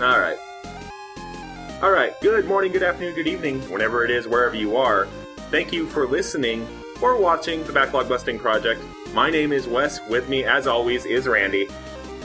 All right. All right. Good morning, good afternoon, good evening, whenever it is, wherever you are. Thank you for listening or watching the Backlog Busting Project. My name is Wes. With me, as always, is Randy.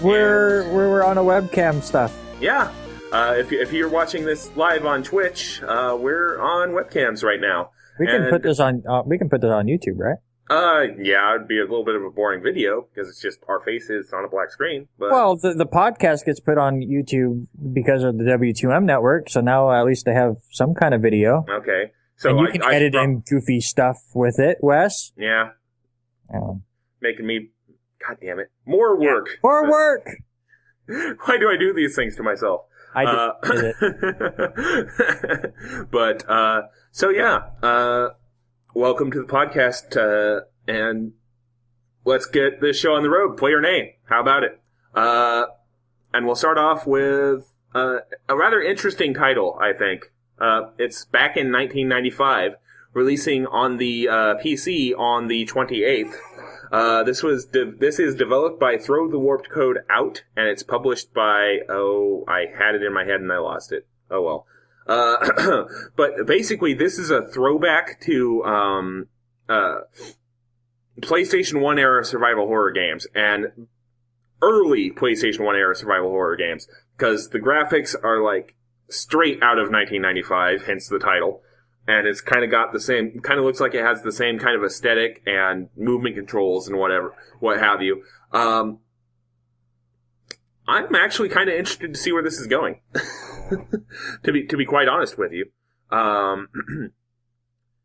We're on a webcam stuff. Yeah. If you're watching this live on Twitch, we're on webcams right now. We can put this on YouTube, right? Yeah, it'd be a little bit of a boring video because it's just our faces on a black screen. But well, the podcast gets put on YouTube because of the W2M network, so now at least they have some kind of video. Okay. So and you can edit in goofy stuff with it, Wes. Yeah. Making me, God damn it, more work. Yeah, more work. Why do I do these things to myself? I did it. But so yeah, welcome to the podcast, and let's get this show on the road. Play your name. How about it? And we'll start off with a rather interesting title, I think. It's back in 1995, releasing on the PC on the 28th. This is developed by Throw the Warped Code Out, and it's published by, I had it in my head and I lost it. Oh well. But basically this is a throwback to, PlayStation 1 era survival horror games, and early PlayStation 1 era survival horror games, because the graphics are like straight out of 1995, hence the title. And it's kind of got the same, kind of looks like it has the same kind of aesthetic and movement controls and what have you. I'm actually kind of interested to see where this is going. to be quite honest with you.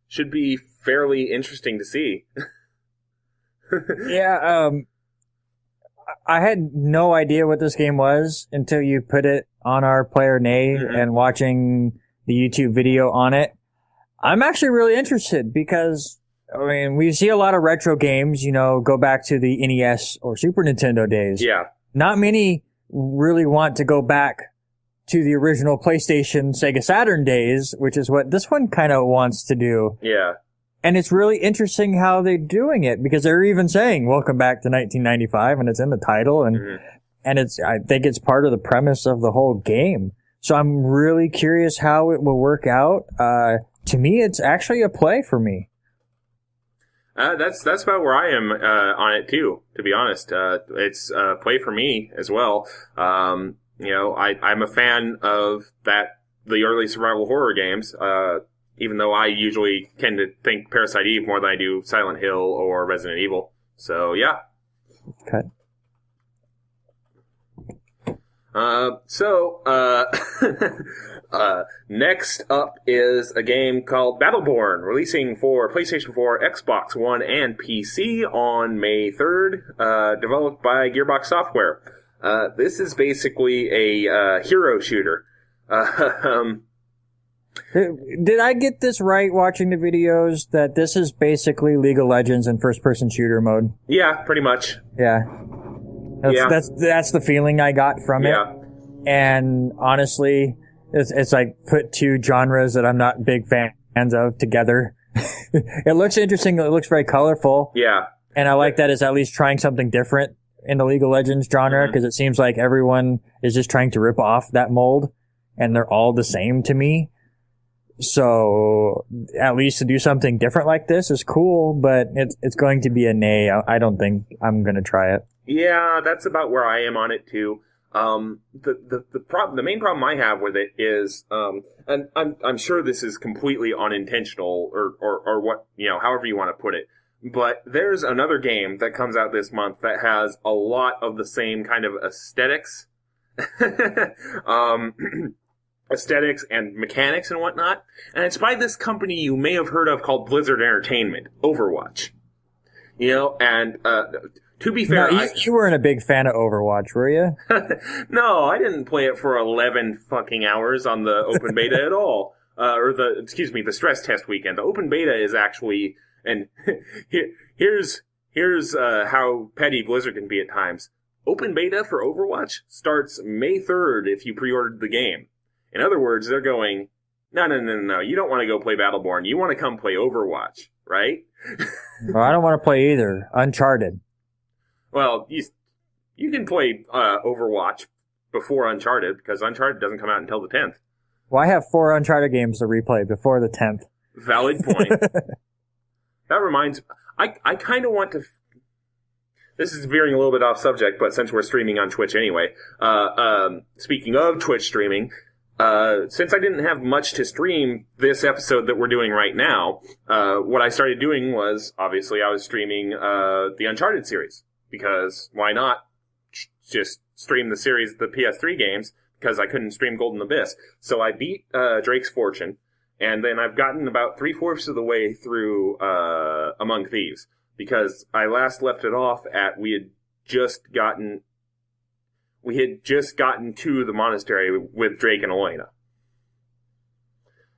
Should be fairly interesting to see. Yeah, I had no idea what this game was until you put it on our Player Nay and watching the YouTube video on it. I'm actually really interested because, I mean, we see a lot of retro games, go back to the NES or Super Nintendo days. Yeah. Not many really want to go back to the original PlayStation, Sega Saturn days, which is what this one kind of wants to do. Yeah. And it's really interesting how they're doing it because they're even saying, welcome back to 1995, and it's in the title, and I think it's part of the premise of the whole game. So I'm really curious how it will work out. To me, it's actually a play for me. That's about where I am on it too. To be honest, it's a play for me as well. I'm a fan of the early survival horror games. Even though I usually tend to think Parasite Eve more than I do Silent Hill or Resident Evil. So yeah. Okay. Next up is a game called Battleborn, releasing for PlayStation 4, Xbox One, and PC on May 3rd, developed by Gearbox Software. This is basically a hero shooter. Did I get this right watching the videos that this is basically League of Legends in first-person shooter mode? Yeah, pretty much. Yeah. That's the feeling I got from it. And honestly, it's like put two genres that I'm not big fans of together. It looks interesting. It looks very colorful. Yeah. And I like that it's at least trying something different in the League of Legends genre because it seems like everyone is just trying to rip off that mold and they're all the same to me. So at least to do something different like this is cool, but it's going to be a nay. I don't think I'm going to try it. Yeah, that's about where I am on it too. The main problem I have with it is, and I'm sure this is completely unintentional or what, however you want to put it, but there's another game that comes out this month that has a lot of the same kind of aesthetics, aesthetics and mechanics and whatnot, and it's by this company you may have heard of called Blizzard Entertainment, Overwatch. And to be fair, you weren't a big fan of Overwatch, were you? No, I didn't play it for 11 fucking hours on the open beta at all. The stress test weekend. The open beta is actually, and here's how petty Blizzard can be at times. Open beta for Overwatch starts May 3rd if you pre-ordered the game. In other words, they're going, no, you don't want to go play Battleborn. You want to come play Overwatch, right? Well, I don't want to play either. Uncharted. Well, you can play Overwatch before Uncharted, because Uncharted doesn't come out until the 10th. Well, I have 4 Uncharted games to replay before the 10th. Valid point. That reminds... I kind of want to... This is veering a little bit off subject, but since we're streaming on Twitch anyway, speaking of Twitch streaming, since I didn't have much to stream this episode that we're doing right now, what I started doing was, obviously, I was streaming the Uncharted series. Because why not just stream the series, the PS3 games, because I couldn't stream Golden Abyss. So I beat Drake's Fortune, and then I've gotten about 3/4 of the way through Among Thieves. Because I last left it off at we had just gotten to the monastery with Drake and Elena.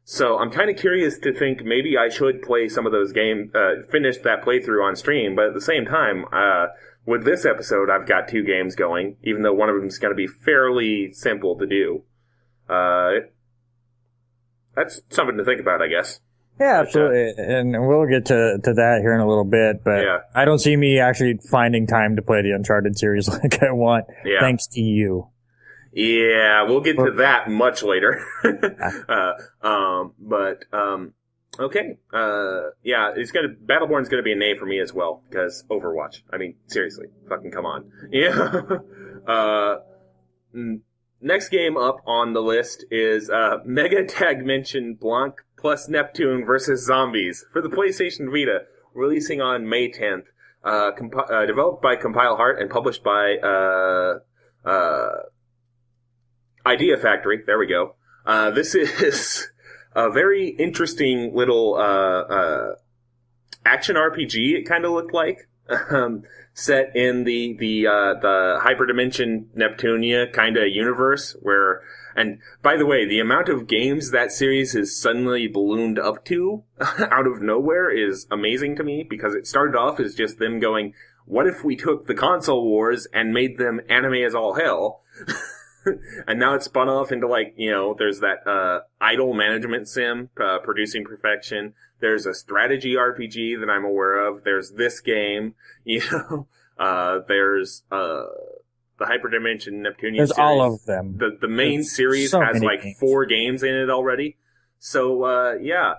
So I'm kind of curious to think maybe I should play some of those games, finish that playthrough on stream, but at the same time, with this episode I've got 2 games going, even though one of them is going to be fairly simple to do. That's something to think about, I guess. Yeah, absolutely. And we'll get to that here in a little bit, but yeah. I don't see me actually finding time to play the Uncharted series like I want, thanks to you. Yeah, we'll get to that much later. Okay. Battleborn's gonna be an A for me as well, because Overwatch. I mean, seriously. Fucking come on. Yeah. Next game up on the list is MegaTagmension Blanc plus Neptune versus Zombies for the PlayStation Vita, releasing on May 10th. Developed by Compile Heart and published by Idea Factory. There we go. This is a very interesting little action RPG, it kind of looked like. Set in the hyperdimension Neptunia kind of universe where, and by the way, the amount of games that series has suddenly ballooned up to out of nowhere is amazing to me, because it started off as just them going, what if we took the console wars and made them anime as all hell? And now it's spun off into, like, you know, there's that idle management sim, Producing Perfection. There's a strategy RPG that I'm aware of. There's this game, you know. There's the Hyperdimension Neptunian There's series. All of them. The main There's series so has, like, games. 4 games in it already. So, yeah.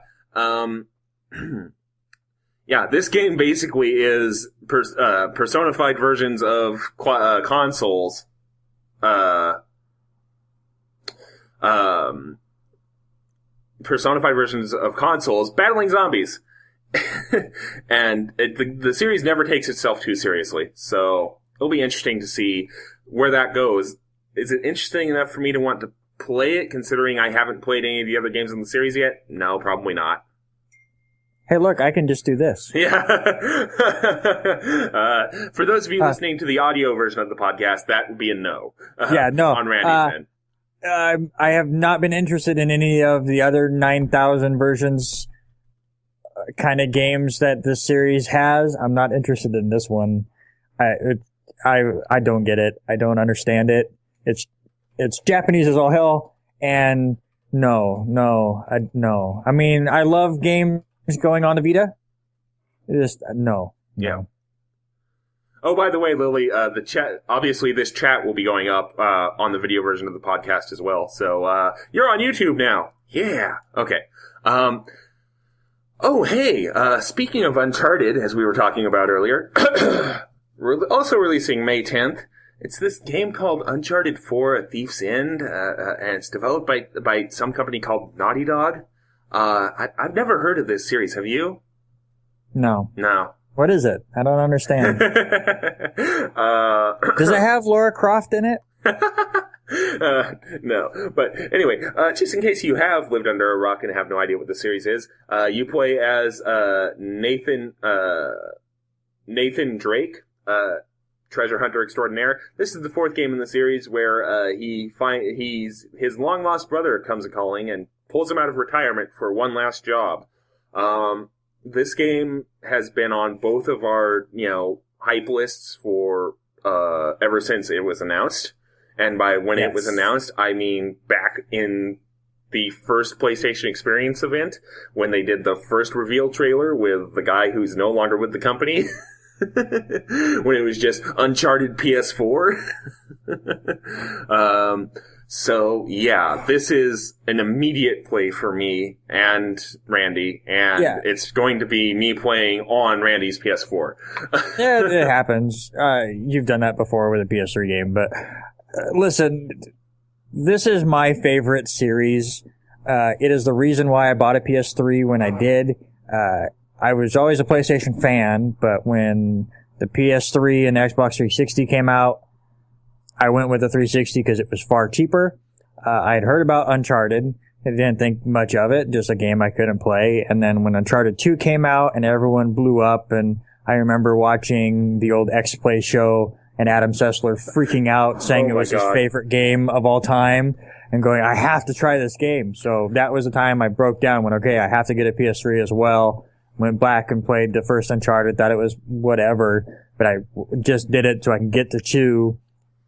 Yeah, this game basically is personified versions of consoles. Personified versions of consoles battling zombies. And the series never takes itself too seriously, so it'll be interesting to see where that goes. Is it interesting enough for me to want to play it, considering I haven't played any of the other games in the series yet? No, probably not. Hey, look, I can just do this. Yeah. For those of you listening to the audio version of the podcast, that would be a no. No. On Randy's end. I have not been interested in any of the other 9,000 versions kind of games that this series has. I'm not interested in this one. I don't get it. I don't understand it. It's Japanese as all hell, and no. I mean, I love games going on the Vita. Just no. Yeah. Oh, by the way, Lily, the chat, obviously this chat will be going up on the video version of the podcast as well. So you're on YouTube now. Yeah. Okay. Speaking of Uncharted, as we were talking about earlier, also releasing May 10th, it's this game called Uncharted 4: A Thief's End, and it's developed by some company called Naughty Dog. I've never heard of this series. Have you? No. No. What is it? I don't understand. Does it have Lara Croft in it? No. But anyway, just in case you have lived under a rock and have no idea what the series is, you play as Nathan Drake, treasure hunter extraordinaire. This is the 4th game in the series where his long-lost brother comes a-calling and pulls him out of retirement for one last job. This game has been on both of our, hype lists for ever since it was announced. And by when it was announced, I mean back in the first PlayStation Experience event, when they did the first reveal trailer with the guy who's no longer with the company. When it was just Uncharted PS4. So yeah, this is an immediate play for me and Randy, and it's going to be me playing on Randy's PS4. Yeah, it happens. You've done that before with a PS3 game, but listen, this is my favorite series. It is the reason why I bought a PS3 when I did. I was always a PlayStation fan, but when the PS3 and the Xbox 360 came out, I went with the 360 because it was far cheaper. I had heard about Uncharted. I didn't think much of it, just a game I couldn't play. And then when Uncharted 2 came out and everyone blew up, and I remember watching the old X-Play show and Adam Sessler freaking out, saying it was his favorite game of all time, and going, I have to try this game. So that was the time I broke down, went, okay, I have to get a PS3 as well. Went back and played the first Uncharted, thought it was whatever, but I just did it so I can get to 2.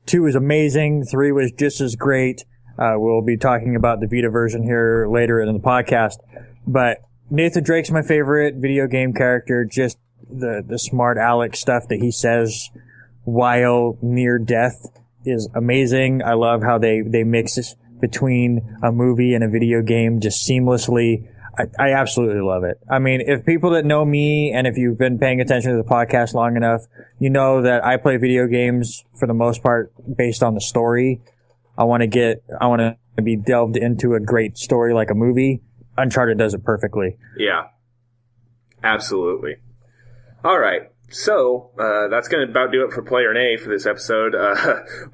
2 was amazing. 3 was just as great. We'll be talking about the Vita version here later in the podcast. But Nathan Drake's my favorite video game character. Just the smart aleck stuff that he says while near death is amazing. I love how they mix this between a movie and a video game just seamlessly. I absolutely love it. I mean, if people that know me and if you've been paying attention to the podcast long enough, you know that I play video games for the most part based on the story. I want to be delved into a great story like a movie. Uncharted does it perfectly. Yeah. Absolutely. All right. So, that's going to about do it for Player A for this episode.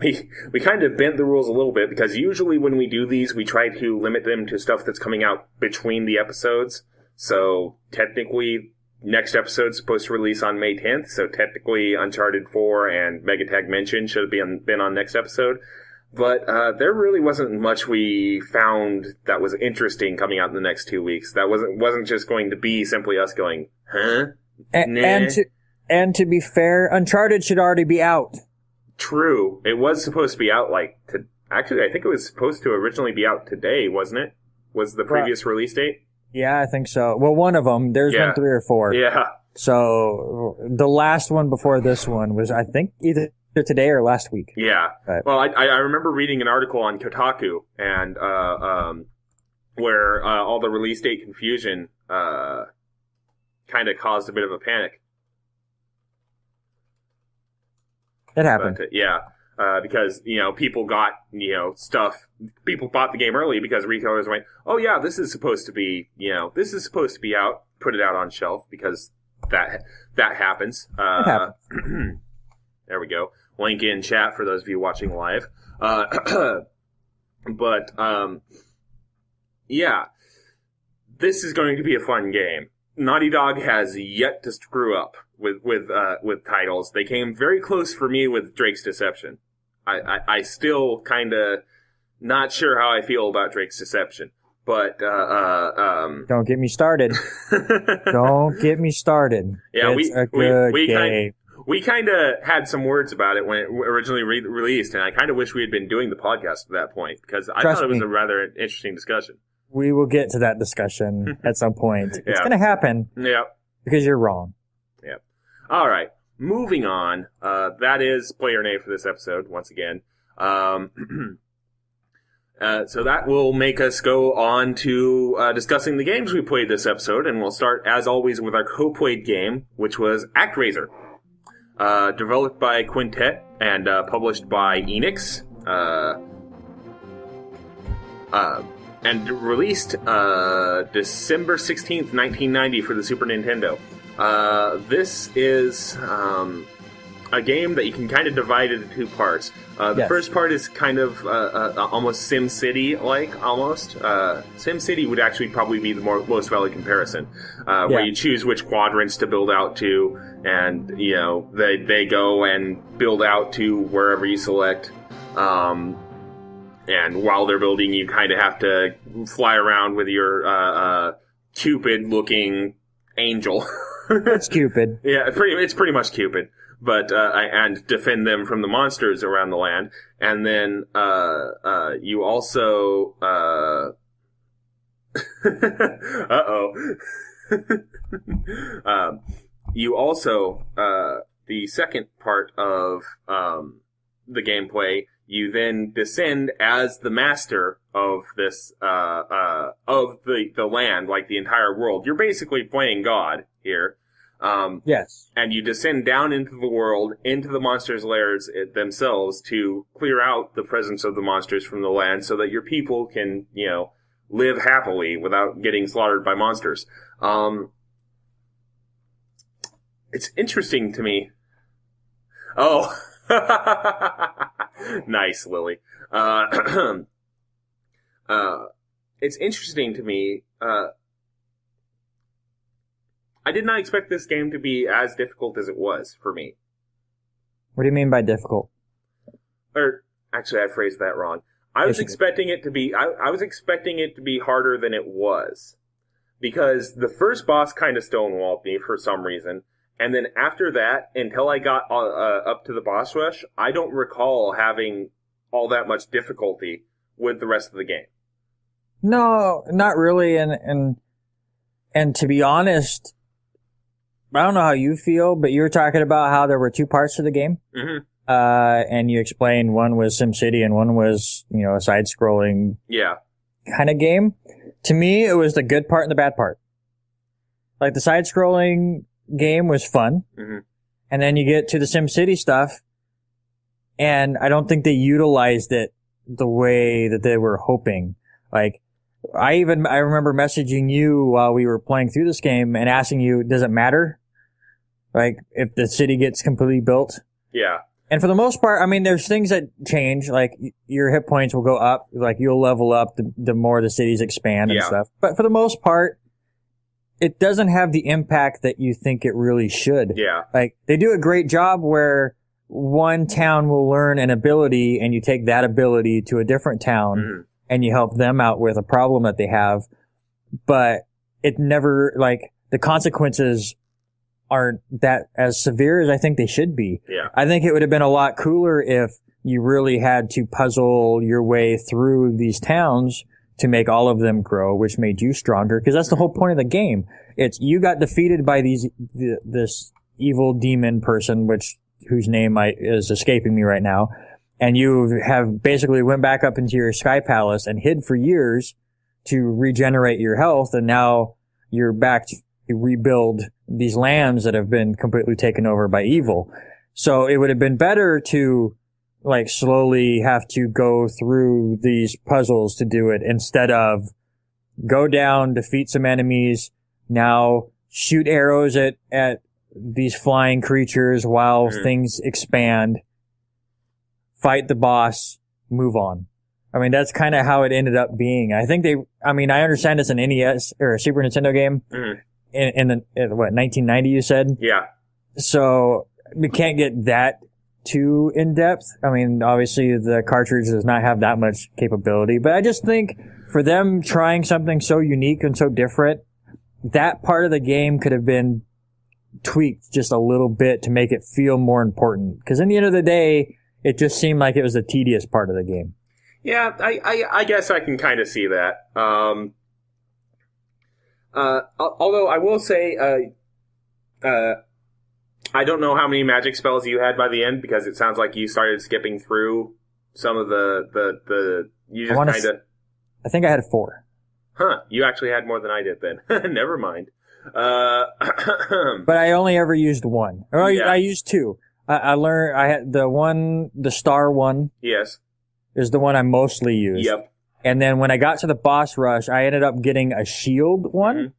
We kind of bent the rules a little bit because usually when we do these, we try to limit them to stuff that's coming out between the episodes. So, technically, next episode's supposed to release on May 10th. So, technically, Uncharted 4 and MegaTagmension should have been on next episode. But, there really wasn't much we found that was interesting coming out in the next 2 weeks. That wasn't just going to be simply us going, huh? And to be fair, Uncharted should already be out. True. It was supposed to be out actually, I think it was supposed to originally be out today, wasn't it? Was the previous release date? Yeah, I think so. Well, one of them. There's been 3 or 4. Yeah. So the last one before this one was, I think, either today or last week. Yeah. But, well, I remember reading an article on Kotaku and where all the release date confusion kind of caused a bit of a panic. It happened. But, because, people got, stuff. People bought the game early because retailers went, oh, yeah, this is supposed to be out. Put it out on shelf because that happens. It happens. There we go. Link in chat for those of you watching live. But, yeah. This is going to be a fun game. Naughty Dog has yet to screw up with titles. They came very close for me with Drake's Deception. I still kind of not sure how I feel about Drake's Deception, but don't get me started. Don't get me started. Yeah, it's a good game. We kind of had some words about it when it originally released, and I kind of wish we had been doing the podcast at that point because I thought it was a rather interesting discussion. We will get to that discussion at some point. It's going to happen. Yeah. Because you're wrong. Yeah. All right. Moving on. That is Player A for this episode, once again. So that will make us go on to discussing the games we played this episode, and we'll start, as always, with our co-played game, which was ActRaiser. Developed by Quintet and published by Enix. And released December 16th, 1990 for the Super Nintendo. This is a game that you can kind of divide into 2 parts. The first part is kind of almost SimCity-like, almost. SimCity would actually probably be the most valid comparison, where you choose which quadrants to build out to, and, they go and build out to wherever you select. And while they're building, you kind of have to fly around with your Cupid-looking angel. It's Cupid. Yeah, it's pretty much Cupid. But and defend them from the monsters around the land. And then you also you also the second part of the gameplay, you then descend as the master of this, of the land, like the entire world. You're basically playing God here. Yes. And you descend down into the world, into the monsters' lairs themselves to clear out the presence of the monsters from the land so that your people can, live happily without getting slaughtered by monsters. It's interesting to me. Oh. Nice, Lily. It's interesting to me. I did not expect this game to be as difficult as it was for me. What do you mean by difficult? Or, actually, I phrased that wrong. I was expecting it to be harder than it was. Because the first boss kind of stonewalled me for some reason. And then after that, until I got up to the boss rush, I don't recall having all that much difficulty with the rest of the game. No, not really. And to be honest, I don't know how you feel, but you were talking about how there were two parts to the game. Mm-hmm. And you explained one was SimCity and one was, a side-scrolling kind of game. To me, it was the good part and the bad part. Like, the side-scrolling game was fun. Mm-hmm. And then you get to the SimCity stuff, and I don't think they utilized it the way that they were hoping. Like, I remember messaging you while we were playing through this game and asking you, does it matter? Like, if the city gets completely built? Yeah. And for the most part, I mean, there's things that change, like your hit points will go up, like you'll level up the more the cities expand and stuff. But for the most part, it doesn't have the impact that you think it really should. Yeah. Like, they do a great job where one town will learn an ability and you take that ability to a different town and you help them out with a problem that they have. But it never, like, the consequences aren't that as severe as I think they should be. Yeah. I think it would have been a lot cooler if you really had to puzzle your way through these towns to make all of them grow, which made you stronger, because that's the whole point of the game. It's you got defeated by this evil demon person, whose name is escaping me right now, and you have basically went back up into your sky palace and hid for years to regenerate your health, and now you're back to rebuild these lands that have been completely taken over by evil. So it would have been better to, like, slowly have to go through these puzzles to do it instead of go down, defeat some enemies, now shoot arrows at these flying creatures while things expand, fight the boss, move on. I mean, that's kind of how it ended up being. I think I understand it's an NES or a Super Nintendo game. In 1990 you said? Yeah. So we can't get that too in depth. I mean, obviously the cartridge does not have that much capability, but I just think for them trying something so unique and so different, that part of the game could have been tweaked just a little bit to make it feel more important. Because in the end of the day, it just seemed like it was the tedious part of the game. Yeah, I guess I can kind of see that. Although I will say, I don't know how many magic spells you had by the end, because it sounds like you started skipping through some of the you just kind of... I think I had 4. Huh, you actually had more than I did then. Never mind. But I only ever used 1. Or I used 2. I learned, I had the star one. Yes. Is the one I mostly used. Yep. And then when I got to the boss rush, I ended up getting a shield one,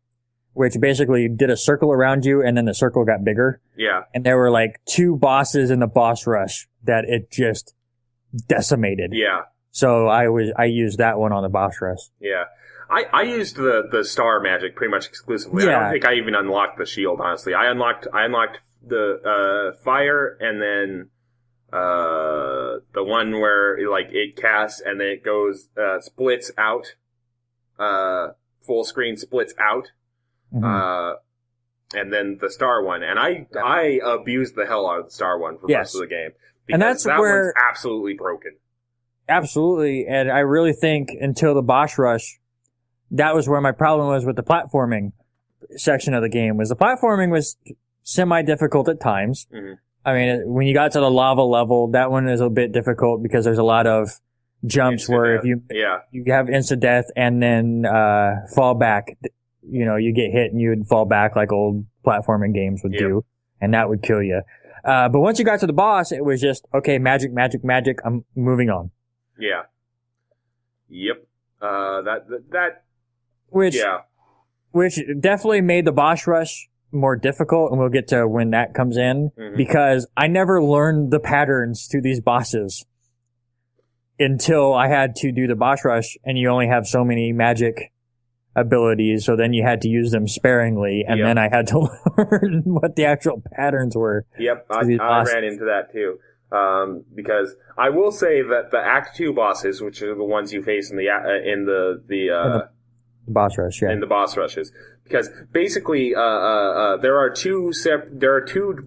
which basically did a circle around you, and then the circle got bigger. Yeah. And there were like 2 bosses in the boss rush that it just decimated. Yeah. So I used that one on the boss rush. Yeah. I used the star magic pretty much exclusively. Yeah. I don't think I even unlocked the shield, honestly. I unlocked the fire, and then the one where it casts and then it goes splits out, full screen splits out, and then the star one. And I abused the hell out of the star one for most of the game, because and that's that where one's absolutely broken. Absolutely, and I really think until the boss rush, that was where my problem was with the platforming section of the game. Was the platforming was semi-difficult at times, I mean, when you got to the lava level, that one is a bit difficult because there's a lot of jumps where if you have instant death and then fall back, you get hit and you would fall back like old platforming games would do, and that would kill you. But once you got to the boss, it was just, okay, magic, I'm moving on. Yeah. Yep. Which definitely made the boss rush more difficult, and we'll get to when that comes in, because I never learned the patterns to these bosses until I had to do the boss rush, and you only have so many magic abilities, so then you had to use them sparingly, and then I had to learn what the actual patterns were. Yep, I ran into that too. Because I will say that the Act 2 bosses, which are the ones you face in the boss rush, in the boss rushes, because basically there are two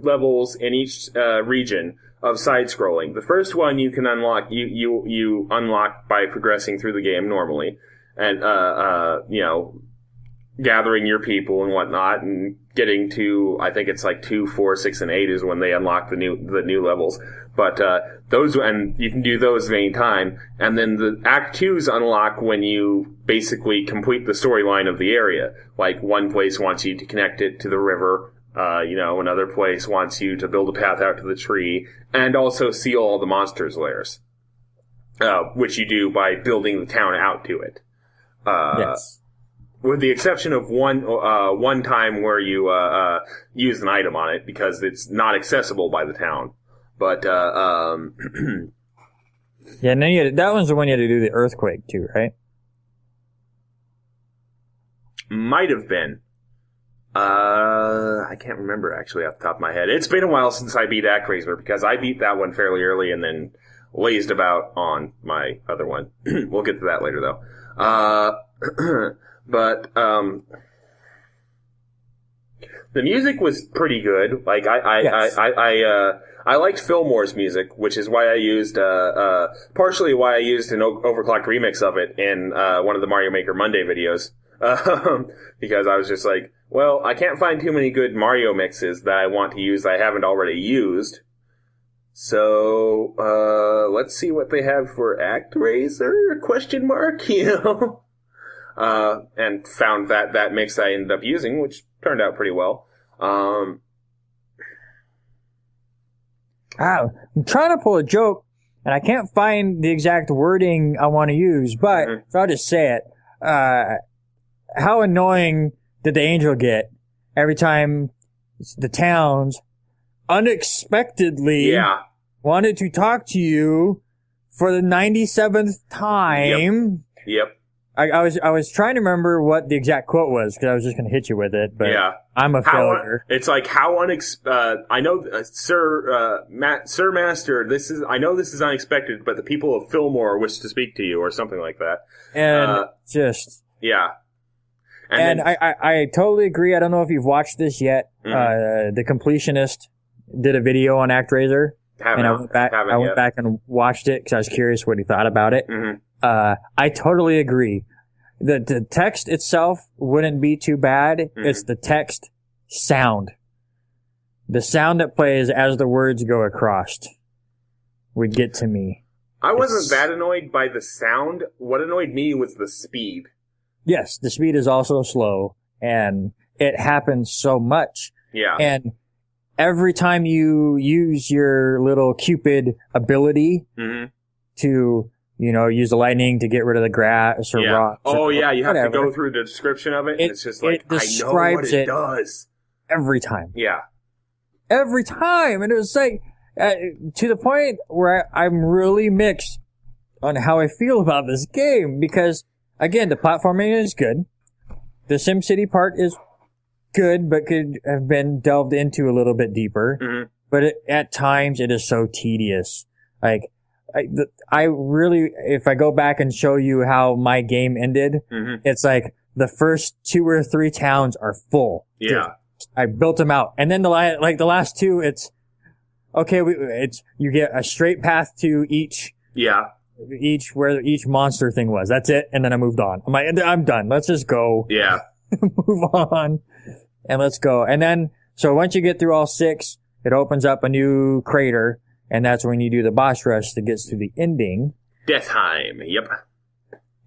levels in each region of side scrolling. The first one you can unlock you unlock by progressing through the game normally, and gathering your people and whatnot, and getting to, I think it's like 2, 4, 6, and 8 is when they unlock the new levels. But and you can do those at any time. And then the Act 2s unlock when you basically complete the storyline of the area. Like, one place wants you to connect it to the river, another place wants you to build a path out to the tree, and also seal all the monsters' lairs. Which you do by building the town out to it. Yes. With the exception of one time where you use an item on it because it's not accessible by the town. But yeah, and then that one's the one you had to do the earthquake too, right? Might have been. I can't remember actually off the top of my head. It's been a while since I beat ActRaiser, because I beat that one fairly early and then lazed about on my other one. We'll get to that later though. But the music was pretty good. Like I liked Fillmore's music, which is why I used partially why I used an overclocked remix of it in one of the Mario Maker Monday videos. Because I was just like, well, I can't find too many good Mario mixes that I want to use that I haven't already used. So let's see what they have for ActRaiser ? Question mark, and found that mix I ended up using, which turned out pretty well. I'm trying to pull a joke, and I can't find the exact wording I want to use, but so I'll just say it. How annoying did the angel get every time the towns unexpectedly wanted to talk to you for the 97th time? Yep. I was trying to remember what the exact quote was, because I was just going to hit you with it, but I'm a failure. It's like, how I know, Sir Master, I know this is unexpected, but the people of Fillmore wish to speak to you, or something like that. And And I totally agree. I don't know if you've watched this yet. The Completionist did a video on ActRaiser. I went back and watched it because I was curious what he thought about it. I totally agree. The text itself wouldn't be too bad. It's the text sound. The sound that plays as the words go across would get to me. I wasn't that annoyed by the sound. What annoyed me was the speed. Yes, the speed is also slow, and it happens so much. Yeah. And every time you use your little Cupid ability to, use the lightning to get rid of the grass or rocks. Oh, yeah, you have to go through the description of it, and it's just like, I know what it does. Every time. Yeah. Every time. And it was like, to the point where I'm really mixed on how I feel about this game, because again, the platforming is good. The SimCity part is good, but could have been delved into a little bit deeper. But at times, it is so tedious. Like, I really, if I go back and show you how my game ended, it's like the first 2 or 3 towns are full. Yeah. I built them out. And then the last 2, it's, okay, you get a straight path to each where each monster thing was. That's it. And then I moved on. I'm done. Let's just go. Yeah. Move on. And let's go. And then, so once you get through all 6, it opens up a new crater, and that's when you do the boss rush that gets to the ending. Deathheim, yep.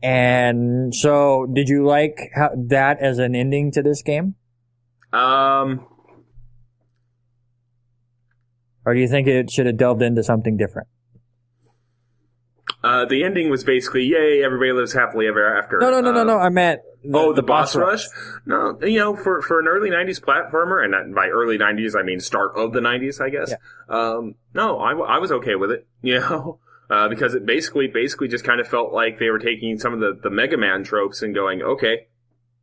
And so, did you like that as an ending to this game? Or do you think it should have delved into something different? The ending was basically, yay, everybody lives happily ever after. No. I meant the boss rush? No, for an early 90s platformer, and by early 90s, I mean start of the 90s, I guess. Yeah. No, I was okay with it, because it basically just kind of felt like they were taking some of the Mega Man tropes and going, okay,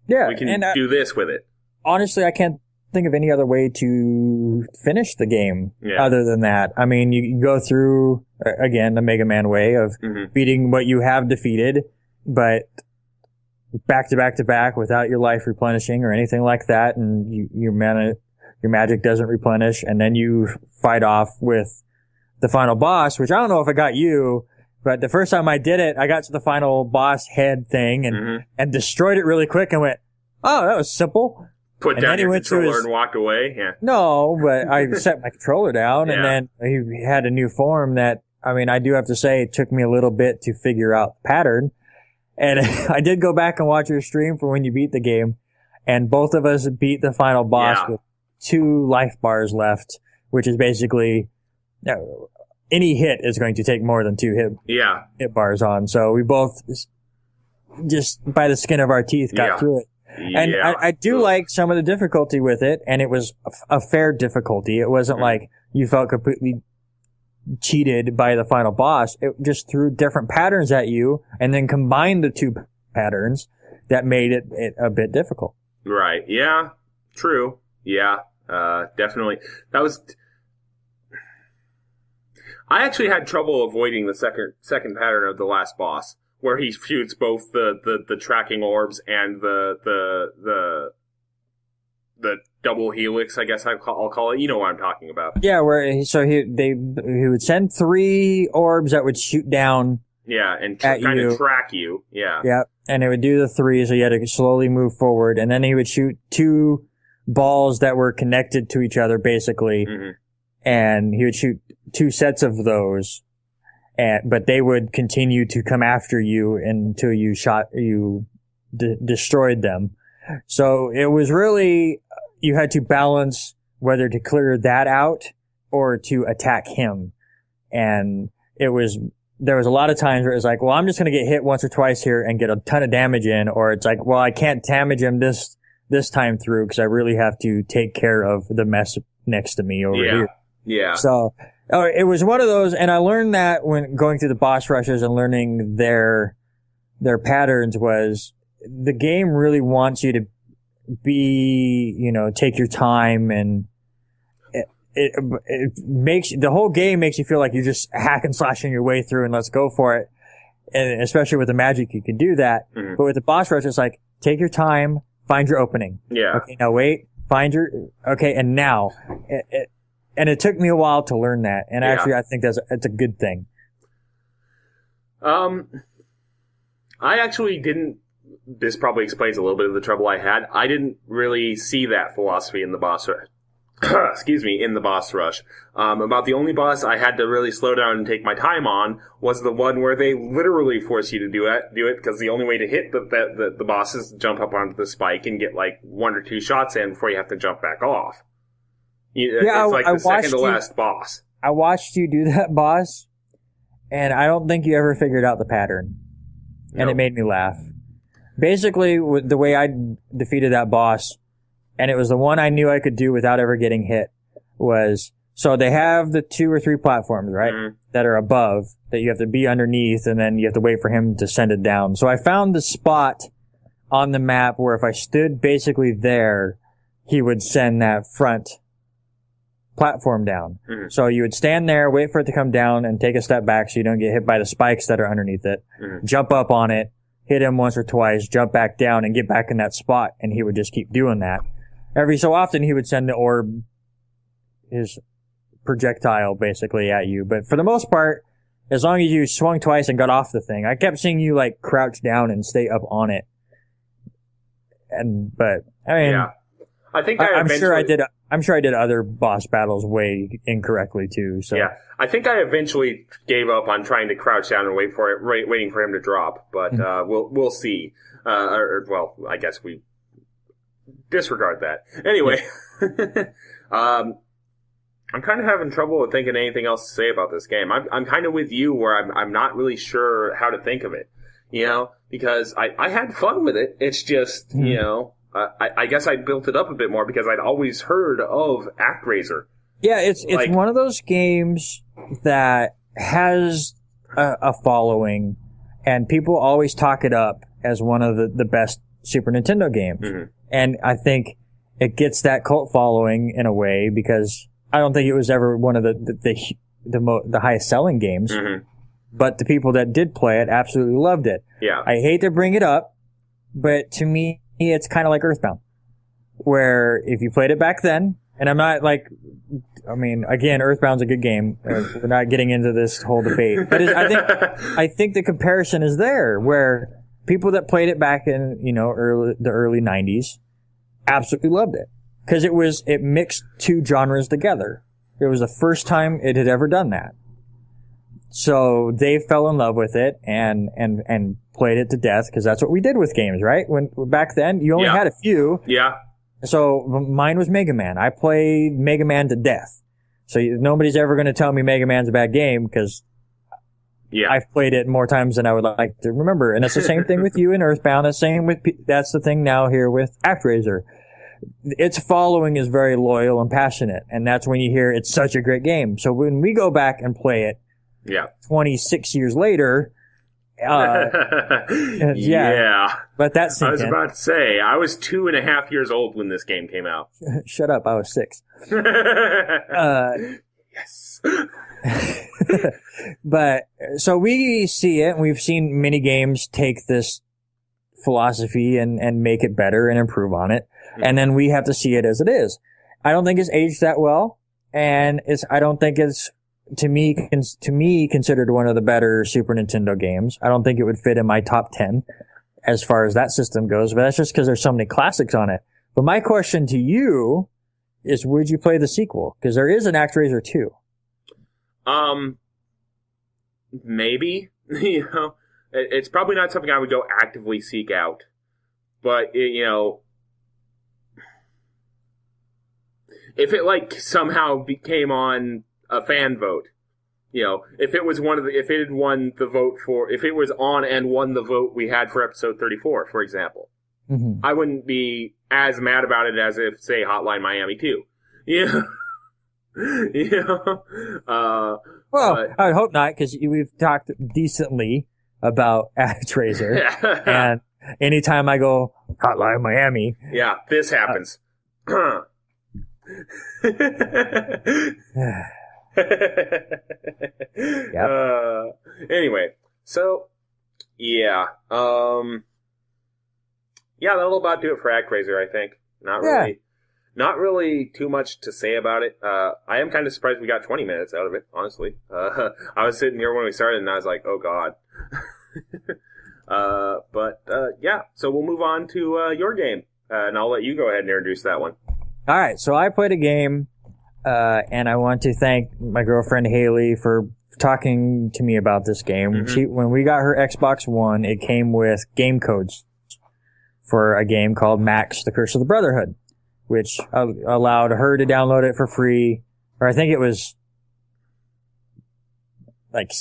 we can do this with it. Honestly, I can't think of any other way to finish the game other than that. I mean, you go through, again, the Mega Man way of beating what you have defeated, but back to back to back without your life replenishing or anything like that, and your magic doesn't replenish, and then you fight off with the final boss, which I don't know if it got you, but the first time I did it, I got to the final boss head thing and destroyed it really quick and went, oh, that was simple. Put down your controller and walked away? Yeah. No, but I set my controller down, and then he had a new form that, I mean, I do have to say, it took me a little bit to figure out the pattern. And I did go back and watch your stream for when you beat the game, and both of us beat the final boss with 2 life bars left, which is basically, any hit is going to take more than 2 hit bars on. So we both, just by the skin of our teeth, got through it. And I do like some of the difficulty with it, and it was a fair difficulty. It wasn't like you felt completely cheated by the final boss. It just threw different patterns at you, and then combined the 2 patterns that made it a bit difficult. Right. Yeah. True. Yeah. Definitely. I actually had trouble avoiding the second pattern of the last boss, where he shoots both the tracking orbs and the double helix, I guess I'll call it. You know what I'm talking about. Yeah, he would send 3 orbs that would shoot down. Yeah, and kind of track you. Yeah. Yeah, and it would do the 3, so you had to slowly move forward, and then he would shoot 2 balls that were connected to each other, basically, and he would shoot 2 sets of those. But they would continue to come after you until you destroyed them. So it was really, you had to balance whether to clear that out or to attack him. And there was a lot of times where it was like, well, I'm just going to get hit once or twice here and get a ton of damage in, or it's like, well, I can't damage him this time through because I really have to take care of the mess next to me over here. Yeah. So, it was one of those, and I learned that when going through the boss rushes and learning their patterns was the game really wants you to be, take your time, and it makes, the whole game makes you feel like you're just hack and slashing your way through and let's go for it. And especially with the magic, you can do that. But with the boss rush, it's like, take your time, find your opening. Yeah. Okay, now wait, and now. And it took me a while to learn that. And actually, I think it's a good thing. I actually didn't, this probably explains a little bit of the trouble I had. I didn't really see that philosophy in the boss rush. In the boss rush. About the only boss I had to really slow down and take my time on was the one where they literally force you to do it, because the only way to hit the boss is to jump up onto the spike and get like 1 or 2 shots in before you have to jump back off. It's like the second to last boss. I watched you do that boss, and I don't think you ever figured out the pattern. And it made me laugh. Basically, the way I defeated that boss, and it was the one I knew I could do without ever getting hit, was, so they have the 2 or 3 platforms, right? That are above, that you have to be underneath, and then you have to wait for him to send it down. So I found the spot on the map where if I stood basically there, he would send that front platform down. So you would stand there, wait for it to come down, and take a step back so you don't get hit by the spikes that are underneath it. Jump up on it, hit him once or twice, jump back down, and get back in that spot, and he would just keep doing that. Every so often, he would send the orb, his projectile, basically, at you. But for the most part, as long as you swung twice and got off the thing, I kept seeing you, like, crouch down and stay up on it. But, I mean... I think I'm sure I did. I'm sure I did other boss battles way incorrectly too. So yeah, I think I eventually gave up on trying to crouch down and waiting for him to drop. But we'll see. Well, I guess we disregard that. Anyway, I'm kind of having trouble with thinking anything else to say about this game. I'm kind of with you where I'm not really sure how to think of it, because I had fun with it. It's just, I guess I built it up a bit more because I'd always heard of ActRaiser. Yeah, it's one of those games that has a following, and people always talk it up as one of the best Super Nintendo games. Mm-hmm. And I think it gets that cult following in a way because I don't think it was ever one of the highest selling games, mm-hmm. but the people that did play it absolutely loved it. Yeah. I hate to bring it up, but to me, it's kind of like Earthbound, where if you played it back then, and I'm not again, Earthbound's a good game. We're not getting into this whole debate, but I think the comparison is there, where people that played it back in the early 90s absolutely loved it. Because it mixed two genres together. It was the first time it had ever done that. So they fell in love with it and played it to death, because that's what we did with games, right? When back then, you only had a few. Yeah. So mine was Mega Man. I played Mega Man to death. So nobody's ever going to tell me Mega Man's a bad game, because I've played it more times than I would like to remember. And it's the same thing with you in Earthbound. That's the thing now here with ActRaiser. Its following is very loyal and passionate, and that's when you hear it's such a great game. So when we go back and play it 26 years later, but that's I was about to say, I was 2.5 years old when this game came out. Shut up, I was 6. Yes. But so we see it, and we've seen many games take this philosophy and make it better and improve on it. And then we have to see it as it is. I don't think it's aged that well, and I don't think it's to me considered one of the better Super Nintendo games. I don't think it would fit in my top 10 as far as that system goes, but that's just because there's so many classics on it. But my question to you is, would you play the sequel? Because there is an ActRaiser 2. Maybe. It's probably not something I would go actively seek out, but if it somehow became on a fan vote, if it was if it had won the vote if it was on and won the vote we had for episode 34, for example, mm-hmm. I wouldn't be as mad about it as if, say, Hotline Miami 2. Well, I would hope not, because we've talked decently about ActRaiser, and anytime I go Hotline Miami, this happens. Anyway, so that'll about do it for ActRaiser, I think. Not really too much to say about it. I am kind of surprised we got 20 minutes out of it, honestly. I was sitting here when we started, and I was like, oh god. So we'll move on to your game, and I'll let you go ahead and introduce that one. All right, so I played a game, and I want to thank my girlfriend Haley for talking to me about this game. Mm-hmm. When we got her Xbox One, it came with game codes for a game called Max, the Curse of the Brotherhood, which allowed her to download it for free, or I think it was like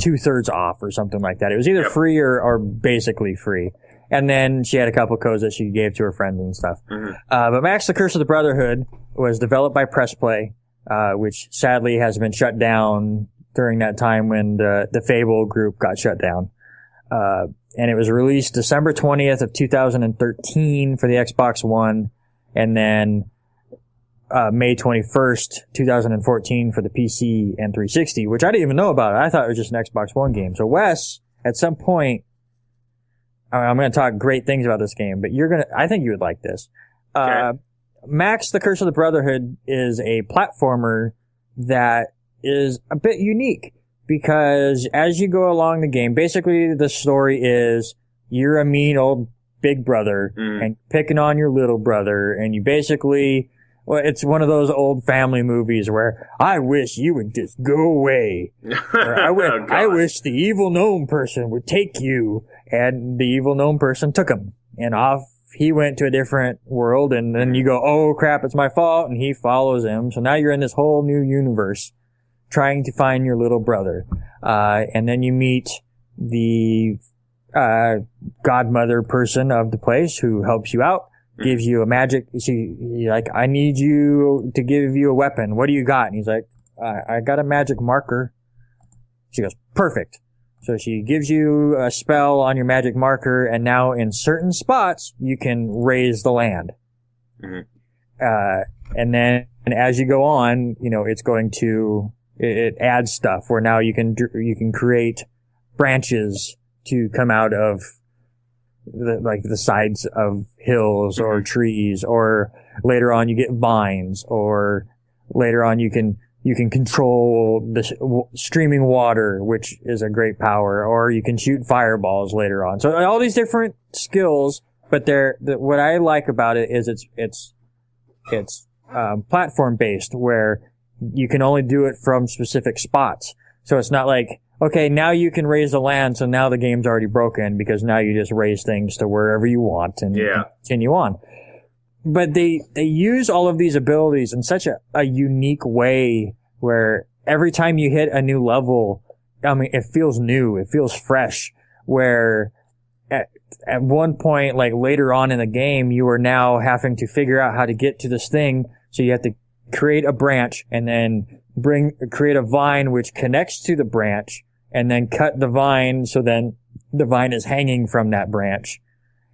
2/3 off or something like that. It was either free or basically free. And then she had a couple codes that she gave to her friends and stuff. Mm-hmm. But Max, the Curse of the Brotherhood was developed by Press Play, which sadly has been shut down during that time when the Fable group got shut down. And it was released December 20th of 2013 for the Xbox One, and then May 21st, 2014 for the PC and 360, which I didn't even know about. I thought it was just an Xbox One game. So Wes, at some point, I'm going to talk great things about this game, but I think you would like this. Okay. Max, the Curse of the Brotherhood is a platformer that is a bit unique, because as you go along the game, basically the story is you're a mean old big brother and picking on your little brother, and you basically, well, it's one of those old family movies where I wish you would just go away. Or I wish the evil gnome person would take you. And the evil gnome person took him, and off he went to a different world, and then you go, oh crap, it's my fault, and he follows him. So now you're in this whole new universe trying to find your little brother. And then you meet the godmother person of the place who helps you out, gives you a magic. You're like, I need you to give you a weapon. What do you got? And he's like, I got a magic marker. She goes, perfect. So she gives you a spell on your magic marker, and now in certain spots, you can raise the land. And then as you go on, it's going to, it adds stuff where now you can create branches to come out of the sides of hills or trees, or later on you get vines, or later on you can control the streaming water, which is a great power, or you can shoot fireballs later on. So all these different skills, but what I like about it is it's platform based, where you can only do it from specific spots. So it's not like, okay, now you can raise the land, so now the game's already broken because now you just raise things to wherever you want and continue on. But they use all of these abilities in such a unique way where every time you hit a new level, it feels new, it feels fresh, where at one point, like later on in the game, you are now having to figure out how to get to this thing. So you have to create a branch and then create a vine which connects to the branch, and then cut the vine so then the vine is hanging from that branch,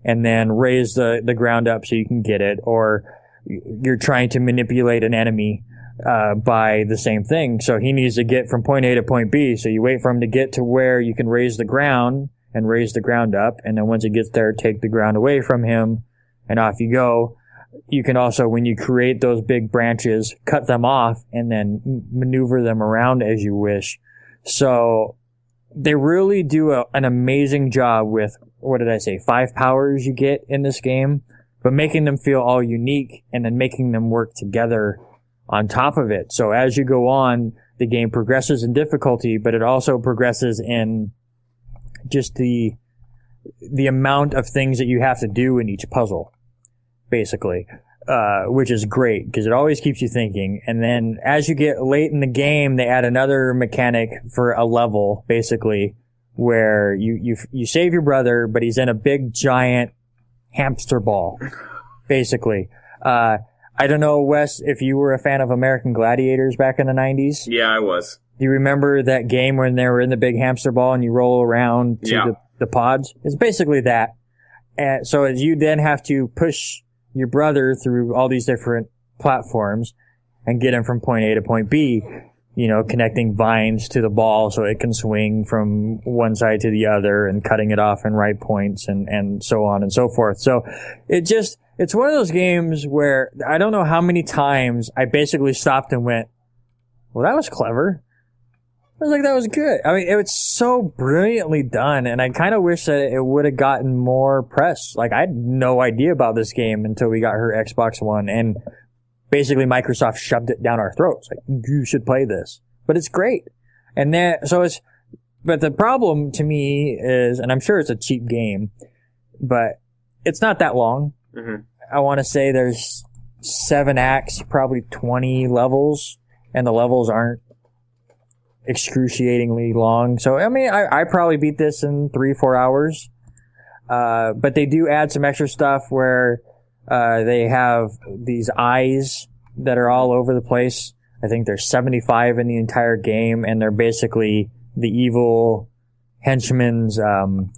and then raise the ground up so you can get it. Or you're trying to manipulate an enemy by the same thing. So he needs to get from point A to point B. So you wait for him to get to where you can raise the ground and raise the ground up. And then once he gets there, take the ground away from him, and off you go. You can also, when you create those big branches, cut them off and then maneuver them around as you wish. So they really do an amazing job with, 5 powers you get in this game, but making them feel all unique and then making them work together on top of it. So as you go on, the game progresses in difficulty, but it also progresses in just the amount of things that you have to do in each puzzle, basically, which is great because it always keeps you thinking. And then as you get late in the game, they add another mechanic for a level, basically, where you save your brother, but he's in a big giant hamster ball, basically. I don't know, Wes, if you were a fan of American Gladiators back in the 90s. Yeah, I was. Do you remember that game when they were in the big hamster ball and you roll around to the pods? It's basically that. And so as you then have to push your brother through all these different platforms and get him from point A to point B, connecting vines to the ball so it can swing from one side to the other and cutting it off in right points and so on and so forth. So it's one of those games where I don't know how many times I basically stopped and went, well, that was clever. I was like, that was good. I mean, it was so brilliantly done, and I kind of wish that it would have gotten more press. Like, I had no idea about this game until we got her Xbox One, and basically Microsoft shoved it down our throats. Like, you should play this. But it's great. And then, but the problem to me is, and I'm sure it's a cheap game, but it's not that long. Mm-hmm. I want to say there's 7 acts, probably 20 levels, and the levels aren't excruciatingly long. So, I mean, I probably beat this in 3-4 hours. But they do add some extra stuff where they have these eyes that are all over the place. I think there's 75 in the entire game, and they're basically the evil henchman's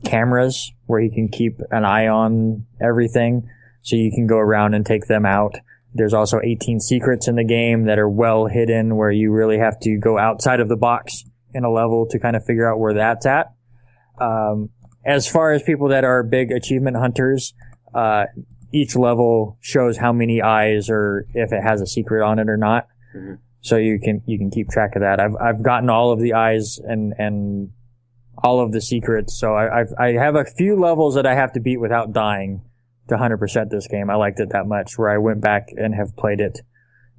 cameras where he can keep an eye on everything. So you can go around and take them out. There's also 18 secrets in the game that are well hidden, where you really have to go outside of the box in a level to kind of figure out where that's at. As far as people that are big achievement hunters, each level shows how many eyes or if it has a secret on it or not. Mm-hmm. So you can keep track of that. I've gotten all of the eyes and all of the secrets. So I have a few levels that I have to beat without dying to 100% this game. I liked it that much, where I went back and have played it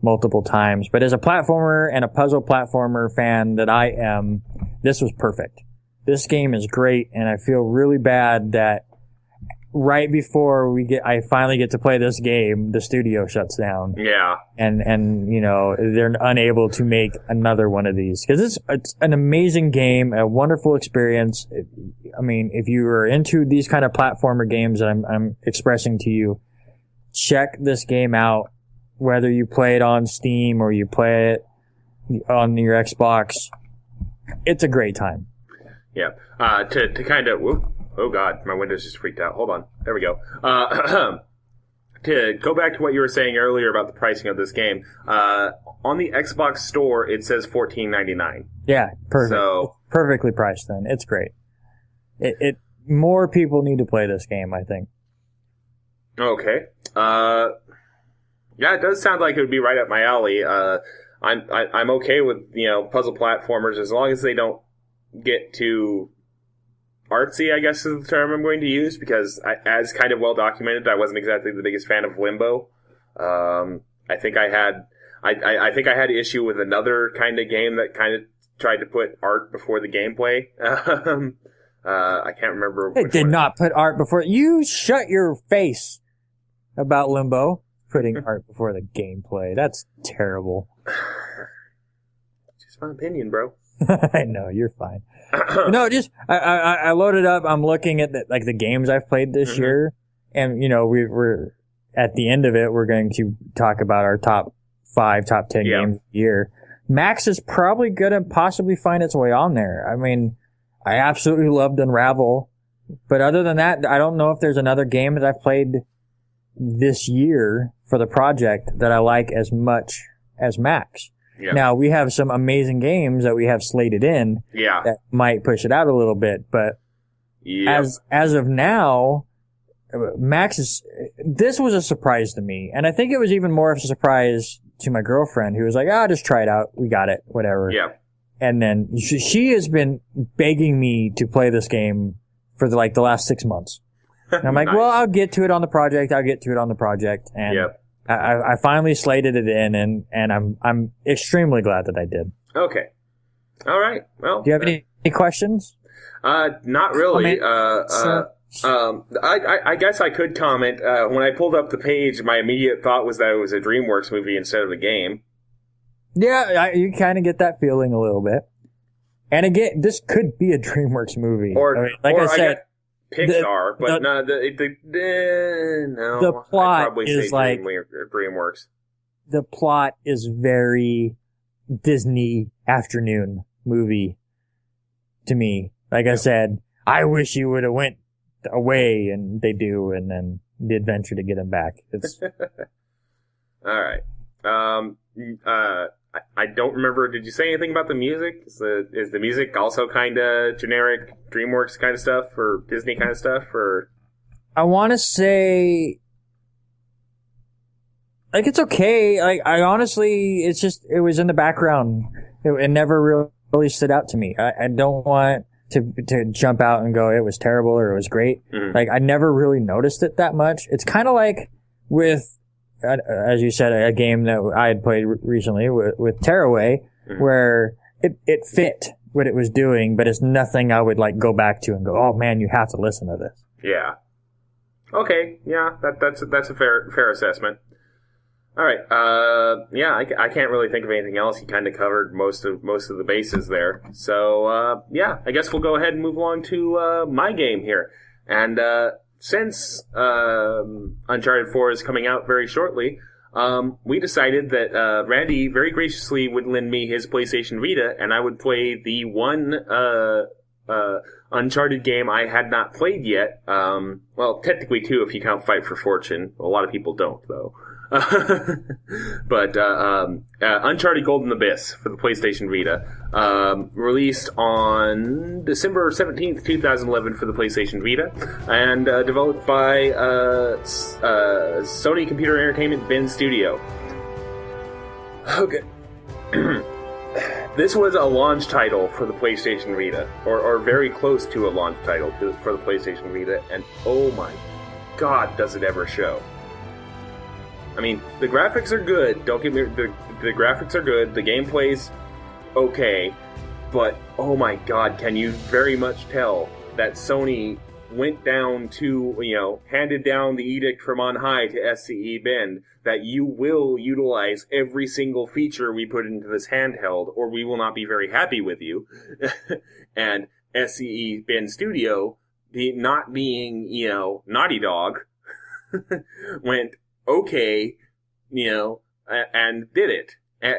multiple times. But as a platformer and a puzzle platformer fan that I am, this was perfect. This game is great, and I feel really bad that right before I finally get to play this game, the studio shuts down. Yeah. And, you know, they're unable to make another one of these. Cause it's an amazing game, a wonderful experience. I mean, if you are into these kind of platformer games that I'm expressing to you, check this game out, whether you play it on Steam or you play it on your Xbox. It's a great time. Yeah. To kind of, oh God, my Windows just freaked out. Hold on. There we go. To go back to what you were saying earlier about the pricing of this game, on the Xbox store, it says $14.99. Yeah, perfect. So, it's perfectly priced then. It's great. More people need to play this game, I think. Okay. Yeah, it does sound like it would be right up my alley. I'm okay with, you know, puzzle platformers as long as they don't get too artsy, I guess is the term I'm going to use, because as kind of well documented, I wasn't exactly the biggest fan of Limbo. I think I had issue with another kind of game that kind of tried to put art before the gameplay. I can't remember. It did not put art before. You shut your face about Limbo putting art before the gameplay. That's terrible. Just my opinion, bro. I know, you're fine. No, just I loaded up. I'm looking at the games I've played this year, and you know we're at the end of it. We're going to talk about our top 5, top 10 games of the year. Max is probably going to possibly find its way on there. I mean, I absolutely loved Unravel, but other than that, I don't know if there's another game that I've played this year for the project that I like as much as Max. Yep. Now, we have some amazing games that we have slated in that might push it out a little bit, but as of now, this was a surprise to me, and I think it was even more of a surprise to my girlfriend, who was like, just try it out, we got it, whatever. Yeah. And then she has been begging me to play this game for the last 6 months. And I'm like, nice. Well, I'll get to it on the project, and I finally slated it in, and I'm extremely glad that I did. Okay. All right. Well, do you have any questions? Not really. I guess I could comment. When I pulled up the page, my immediate thought was that it was a DreamWorks movie instead of a game. Yeah, you kind of get that feeling a little bit. And again, this could be a DreamWorks movie. I said, Pixar, no. The plot is like DreamWorks. The plot is very Disney afternoon movie to me. Like I said, I wish you would have went away, and they do, and then the adventure to get him back. It's all right. I don't remember. Did you say anything about the music? Is the music also kind of generic DreamWorks kind of stuff or Disney kind of stuff? Or I want to say, it's okay. I honestly, it was in the background. It never really stood out to me. I don't want to jump out and go, it was terrible or it was great. Mm-hmm. I never really noticed it that much. It's kind of like with, as you said, a game that I had played recently with Tearaway, where it fit what it was doing, but it's nothing I would go back to and go, oh man, you have to listen to this. Yeah. Okay. Yeah, that's a fair assessment. All right. I can't really think of anything else. You kind of covered most of the bases there. So I guess we'll go ahead and move along to my game here. And since Uncharted 4 is coming out very shortly, we decided that Randy very graciously would lend me his PlayStation Vita, and I would play the one Uncharted game I had not played yet. Well, technically two if you count Fight for Fortune. A lot of people don't, though. But Uncharted Golden Abyss for the PlayStation Vita, released on December 17th, 2011 for the PlayStation Vita, and developed by Sony Computer Entertainment Ben Studio. Okay. This was a launch title for the PlayStation Vita, or very close to a launch title for the PlayStation Vita, and oh my god, does it ever show. I mean, the graphics are good, don't get me... The graphics are good, the gameplay's okay, but oh my god, can you very much tell that Sony went down to, handed down the edict from on high to SCE Bend that you will utilize every single feature we put into this handheld, or we will not be very happy with you. And SCE Bend Studio, not being, Naughty Dog, went, okay, and did it.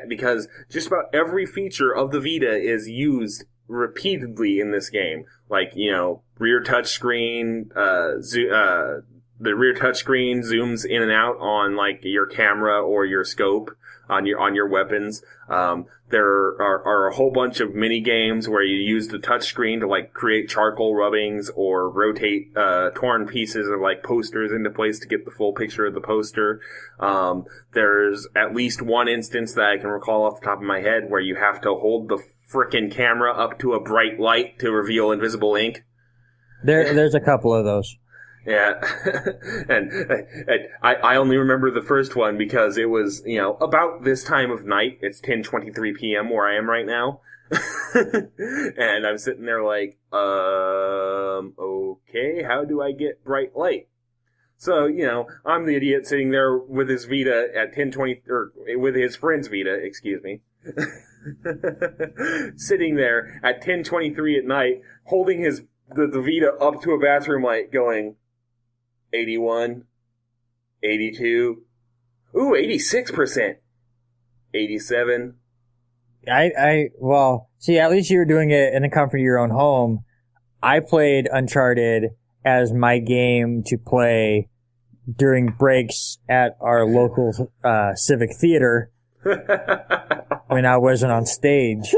Because just about every feature of the Vita is used repeatedly in this game. Like, rear touchscreen, the rear touchscreen zooms in and out on like your camera or your scope on your weapons. There are a whole bunch of mini games where you use the touchscreen to like create charcoal rubbings or rotate torn pieces of like posters into place to get the full picture of the poster. There's at least one instance that I can recall off the top of my head where you have to hold the frickin' camera up to a bright light to reveal invisible ink. There's a couple of those. Yeah, and I only remember the first one because it was, about this time of night. It's 10:23 p.m. where I am right now. And I'm sitting there like, okay, how do I get bright light? So, I'm the idiot sitting there with his Vita at 10:20, or with his friend's Vita, excuse me. Sitting there at 10:23 at night, holding the Vita up to a bathroom light going, 81, 82, ooh, 86%, 87. Well, see, at least you were doing it in the comfort of your own home. I played Uncharted as my game to play during breaks at our local civic theater when I wasn't on stage.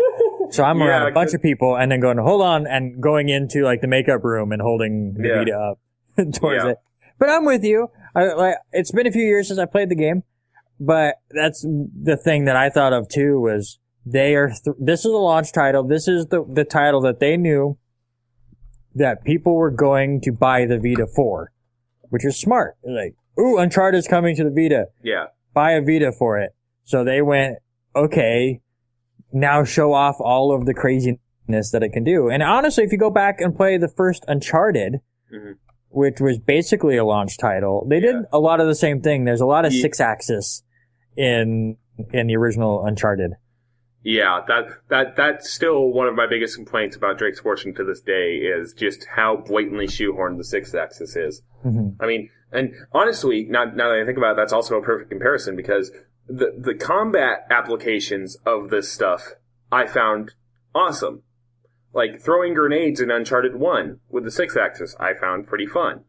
So I'm around a bunch of people and then going, hold on, and going into like the makeup room and holding the Vita up towards it. But I'm with you. It's been a few years since I played the game, but that's the thing that I thought of too was this is a launch title. This is the title that they knew that people were going to buy the Vita for, which is smart. Like, ooh, Uncharted's coming to the Vita. Yeah. Buy a Vita for it. So they went, okay, now show off all of the craziness that it can do. And honestly, if you go back and play the first Uncharted, which was basically a launch title, they did a lot of the same thing. There's a lot of 6-axis in the original Uncharted. Yeah, that's still one of my biggest complaints about Drake's Fortune to this day is just how blatantly shoehorned the 6-axis is. Mm-hmm. I mean, and honestly, now that I think about it, that's also a perfect comparison because the combat applications of this stuff I found awesome. Like throwing grenades in Uncharted 1 with the 6-axis I found pretty fun.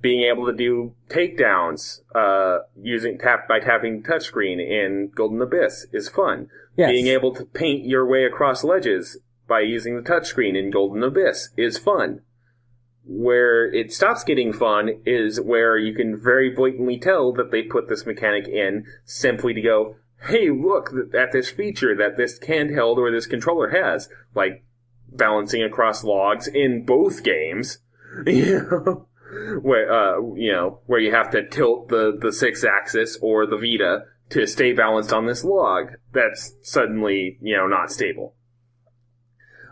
Being able to do takedowns by tapping the touchscreen in Golden Abyss is fun. Yes. Being able to paint your way across ledges by using the touchscreen in Golden Abyss is fun. Where it stops getting fun is where you can very blatantly tell that they put this mechanic in simply to go, hey, look at this feature that this handheld or this controller has, like balancing across logs in both games, where you have to tilt the 6-axis or the Vita to stay balanced on this log that's suddenly, not stable.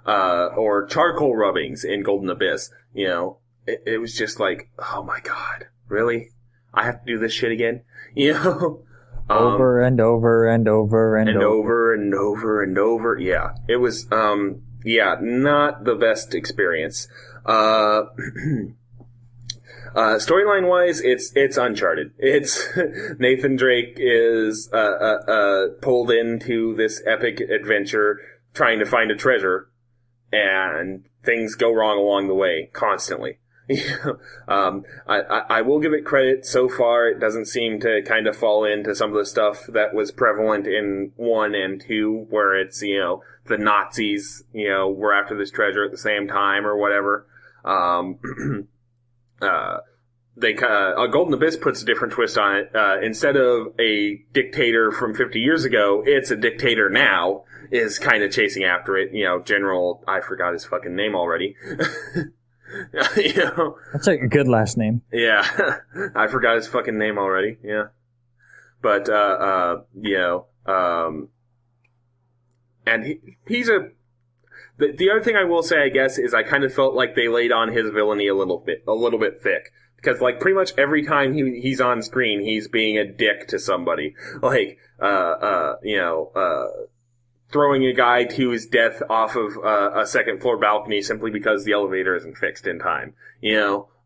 Or charcoal rubbings in Golden Abyss, it was just like, oh my god, really? I have to do this shit again? Over and over and over and over and over and over. Yeah, it was, not the best experience. Storyline wise, it's Uncharted. It's Nathan Drake is pulled into this epic adventure trying to find a treasure, and things go wrong along the way constantly. I will give it credit. So far, it doesn't seem to kind of fall into some of the stuff that was prevalent in 1 and 2, where it's, the Nazis, were after this treasure at the same time or whatever. Golden Abyss puts a different twist on it. Instead of a dictator from 50 years ago, it's a dictator now, is kind of chasing after it. General, I forgot his fucking name already. That's a good last name. Yeah. I forgot his fucking name already. Yeah. But, and he's the other thing I will say, I guess, is I kind of felt like they laid on his villainy a little bit thick. Because, pretty much every time he's on screen, he's being a dick to somebody. Throwing a guy to his death off of a second floor balcony simply because the elevator isn't fixed in time.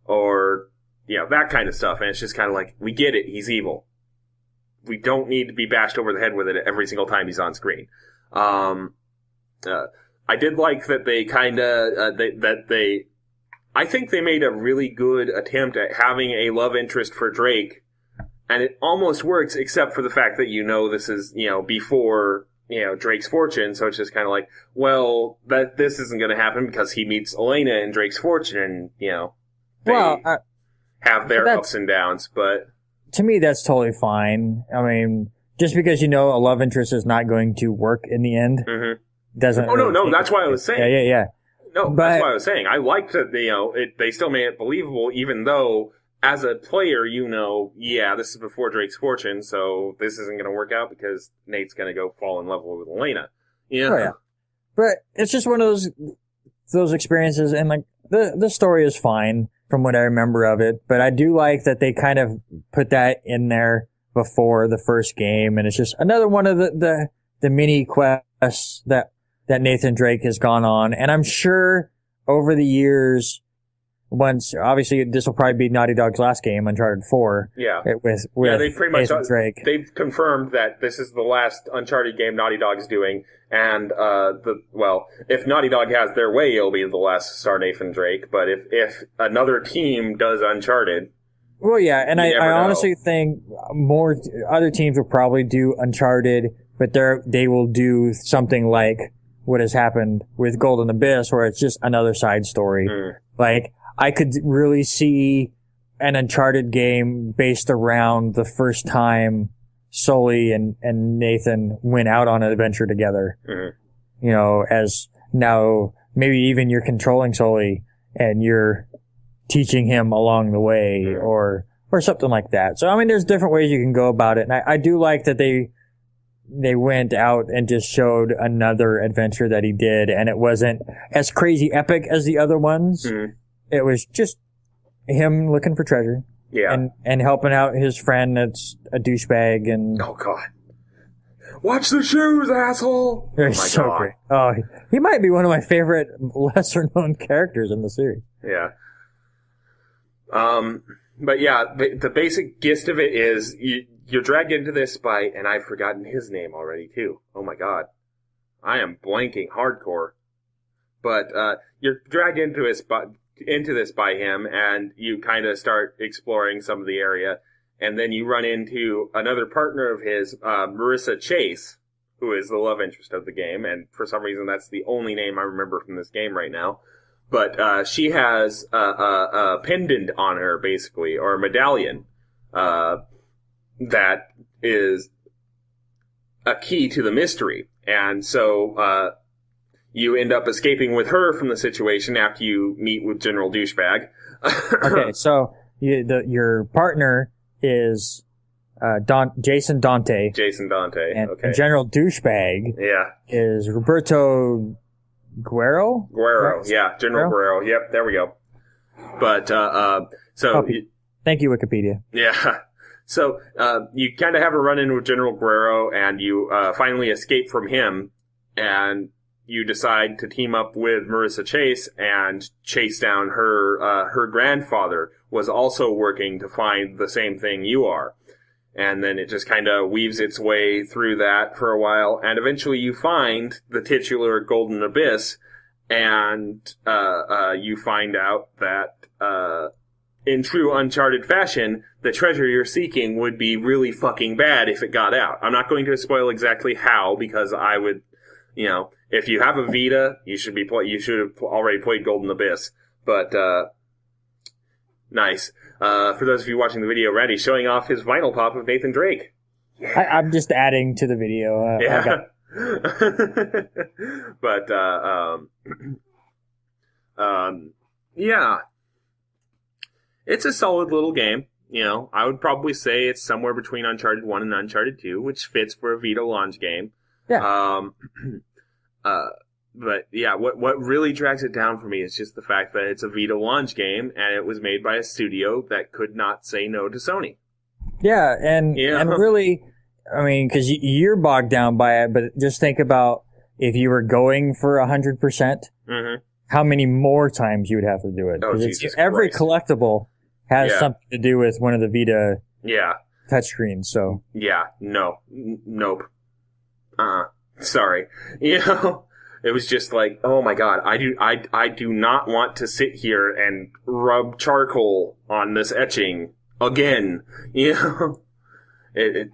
Or that kind of stuff. And it's just kind of like, we get it, he's evil. We don't need to be bashed over the head with it every single time he's on screen. I did like that they I think they made a really good attempt at having a love interest for Drake, and it almost works except for the fact that this is, before, Drake's fortune, so it's just kind of like, well, this isn't going to happen because he meets Elena in Drake's fortune, and, they have their ups and downs, but... To me, that's totally fine. I mean, just because a love interest is not going to work in the end, doesn't... Oh, no, that's why I was saying. Yeah. No, that's why I was saying. I liked that, they still made it believable, even though, as a player, this is before Drake's fortune, so this isn't going to work out because Nate's going to go fall in love with Elena. Oh, yeah. But it's just one of those experiences, and, the story is fine from what I remember of it, but I do like that they kind of put that in there before the first game, and it's just another one of the mini quests that Nathan Drake has gone on. And I'm sure over the years, obviously this will probably be Naughty Dog's last game, Uncharted 4. Yeah. With they pretty much, Nathan Drake. They've confirmed that this is the last Uncharted game Naughty Dog's doing. And, if Naughty Dog has their way, it'll be the last to star Nathan Drake. But if another team does Uncharted. Well, yeah. And I honestly think more other teams will probably do Uncharted, but they will do something like what has happened with Golden Abyss, where it's just another side story. I could really see an Uncharted game based around the first time Sully and Nathan went out on an adventure together. As now maybe even you're controlling Sully and you're teaching him along the way, or something like that. So, I mean, there's different ways you can go about it. And I do like that they went out and just showed another adventure that he did, and it wasn't as crazy epic as the other ones. It was just him looking for treasure. Yeah. And helping out his friend that's a douchebag, and... Oh, God. Watch the shoes, asshole! Oh, so God. Great. Oh, he might be one of my favorite lesser-known characters in the series. Yeah. But yeah, the basic gist of it is you're dragged into this by, and I've forgotten his name already, too. Oh, my God. I am blanking hardcore. But you're dragged into this by him, and you kind of start exploring some of the area, and then you run into another partner of his, Marissa Chase, who is the love interest of the game, and for some reason that's the only name I remember from this game right now. But she has a pendant on her, basically, or a medallion, that is a key to the mystery. And so you end up escaping with her from the situation after you meet with General Douchebag. Okay, so your partner is Jason Dante. Jason Dante, okay. And General Douchebag is Roberto Guerrero? Guerrero, yeah. General Guerrero. Yep, there we go. But, so... Thank you, Wikipedia. Yeah. So, you kind of have a run-in with General Guerrero, and you finally escape from him, and you decide to team up with Marissa Chase and chase down her grandfather was also working to find the same thing you are. And then it just kind of weaves its way through that for a while, and eventually you find the titular Golden Abyss, and you find out that in true Uncharted fashion, the treasure you're seeking would be really fucking bad if it got out. I'm not going to spoil exactly how, because I would, if you have a Vita, you should have already played Golden Abyss. But Nice. For those of you watching the video, Randy's showing off his vinyl pop of Nathan Drake. I'm just adding to the video. Yeah. But, yeah. It's a solid little game. You know, I would probably say it's somewhere between Uncharted 1 and Uncharted 2, which fits for a Vita launch game. Yeah. But yeah, what really drags it down for me is just the fact that it's a Vita launch game and it was made by a studio that could not say no to Sony. Yeah, and really, I mean, because you're bogged down by it, but just think about if you were going for 100%, how many more times you would have to do it. Oh, Jesus every Christ. Collectible has something to do with one of the Vita touchscreens, so. Yeah, nope. Sorry. You know, it was just like, oh my god, I do not want to sit here and rub charcoal on this etching again. You know, it